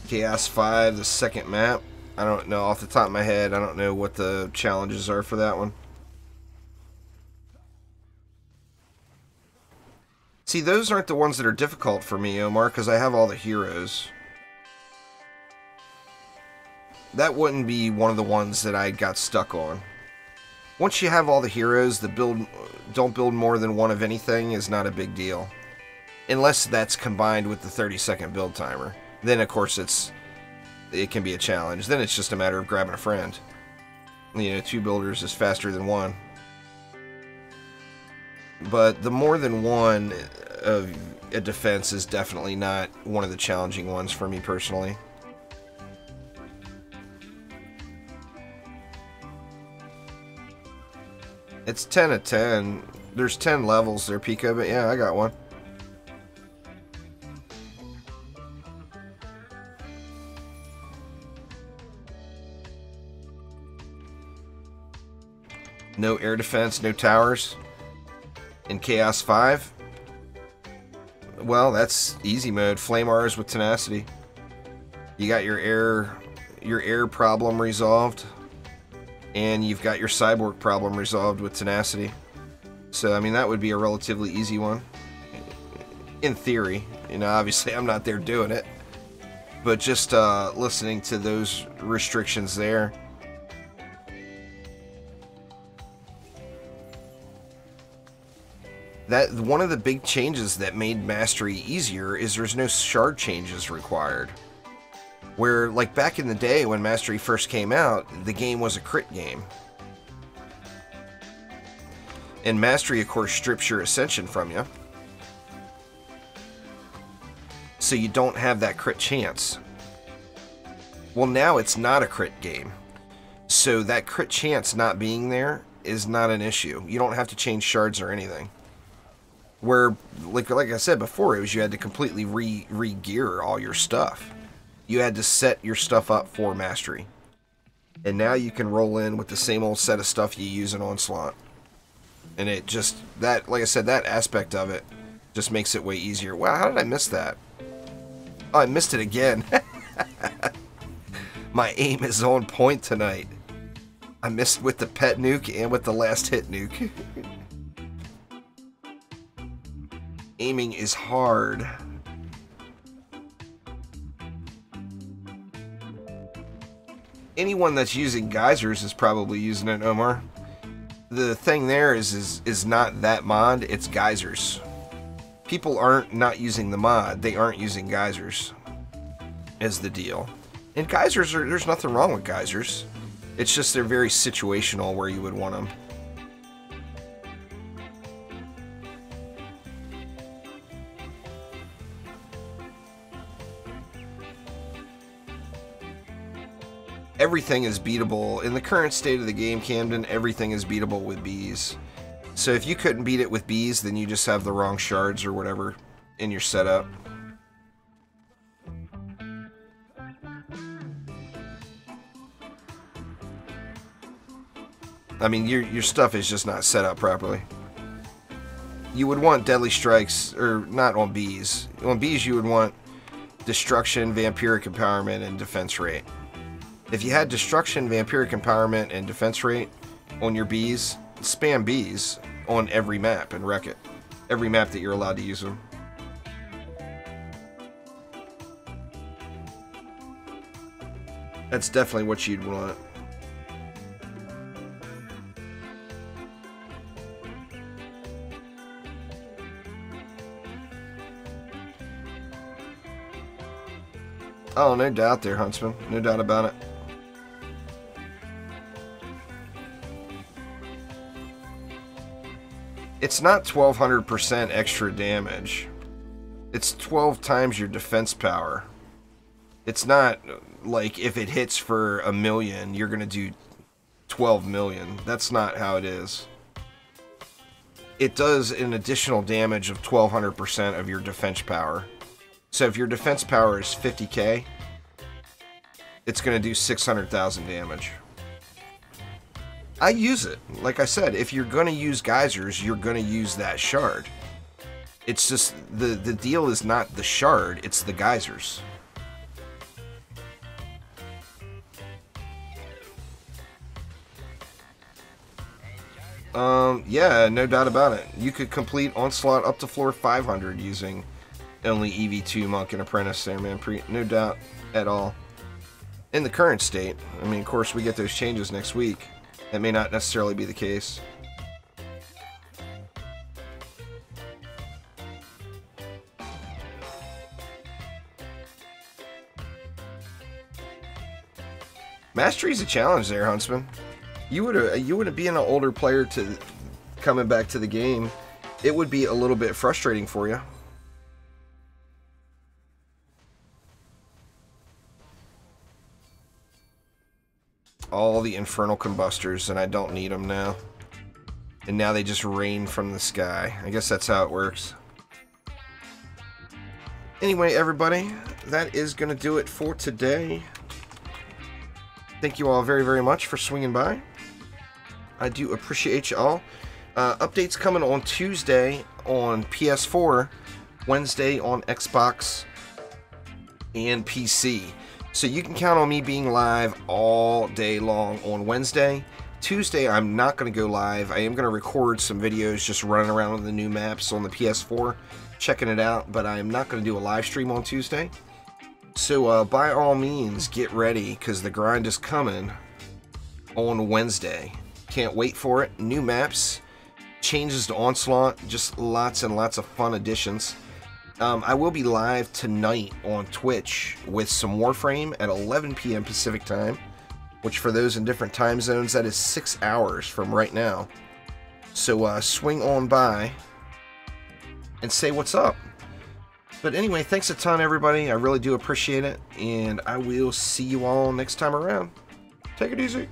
Speaker 1: Chaos 5, the second map. I don't know, off the top of my head, I don't know what the challenges are for that one. See, those aren't the ones that are difficult for me, Omar, because I have all the heroes. That wouldn't be one of the ones that I got stuck on. Once you have all the heroes, don't build more than one of anything is not a big deal. Unless that's combined with the 30-second build timer. Then, of course, it can be a challenge. Then it's just a matter of grabbing a friend. You know, 2 builders is faster than 1. But the more than one of a defense is definitely not one of the challenging ones for me personally. It's 10 of 10. There's 10 levels there, Pico, but yeah, I got one. No air defense, no towers. In Chaos 5? Well, that's easy mode. Flamears with tenacity. You got your air problem resolved. And you've got your cyborg problem resolved with tenacity. So, I mean, that would be a relatively easy one. In theory. You know, obviously I'm not there doing it. But just listening to those restrictions there. That one of the big changes that made Mastery easier is there's no shard changes required. Where, like back in the day when Mastery first came out, the game was a crit game. And Mastery, of course, strips your Ascension from you. So you don't have that crit chance. Well, now it's not a crit game. So that crit chance not being there is not an issue. You don't have to change shards or anything. Where, like I said before, it was you had to completely re-gear all your stuff. You had to set your stuff up for Mastery. And now you can roll in with the same old set of stuff you use in Onslaught. And it just, that, like I said, that aspect of it just makes it way easier. Wow, how did I miss that? Oh, I missed it again. My aim is on point tonight. I missed with the pet nuke and with the last hit nuke. Aiming is hard. Anyone that's using geysers is probably using it, Omar. The thing there is not that mod, it's geysers. People aren't not using the mod, they aren't using geysers is the deal. And geysers, there's nothing wrong with geysers. It's just they're very situational where you would want them. Everything is beatable. In the current state of the game, Camden, everything is beatable with bees. So if you couldn't beat it with bees, then you just have the wrong shards or whatever in your setup. I mean, your stuff is just not set up properly. You would want deadly strikes, or not on bees. On bees, you would want destruction, vampiric empowerment, and defense rate. If you had destruction, vampiric empowerment, and defense rate on your bees, spam bees on every map and wreck it. Every map that you're allowed to use them. That's definitely what you'd want. Oh, no doubt there, Huntsman. No doubt about it. It's not 1200% extra damage. It's 12 times your defense power. It's not like if it hits for 1 million, you're going to do 12 million. That's not how it is. It does an additional damage of 1200% of your defense power. So if your defense power is 50k, it's going to do 600,000 damage. I use it. Like I said, if you're going to use geysers, you're going to use that shard. It's just, the deal is not the shard, it's the geysers. Yeah, no doubt about it. You could complete Onslaught up to floor 500 using only EV2 Monk and Apprentice there, man. No doubt at all. In the current state. I mean, of course, we get those changes next week. That may not necessarily be the case. Mastery's a challenge there, Huntsman. You would be an older player to coming back to the game. It would be a little bit frustrating for you. All the infernal combustors, and I don't need them now. And now they just rain from the sky. I guess that's how it works. Anyway, everybody, that is going to do it for today. Thank you all very, very much for swinging by. I do appreciate you all. Updates coming on Tuesday on PS4, Wednesday on Xbox and PC. So you can count on me being live all day long on Wednesday. Tuesday, I'm not going to go live. I am going to record some videos just running around with the new maps on the PS4, checking it out, but I am not going to do a live stream on Tuesday. So by all means, get ready, because the grind is coming on Wednesday. Can't wait for it. New maps, changes to Onslaught, just lots and lots of fun additions. I will be live tonight on Twitch with some Warframe at 11 p.m. Pacific time, which for those in different time zones, that is 6 hours from right now. So swing on by and say what's up. But anyway, thanks a ton, everybody. I really do appreciate it, and I will see you all next time around. Take it easy.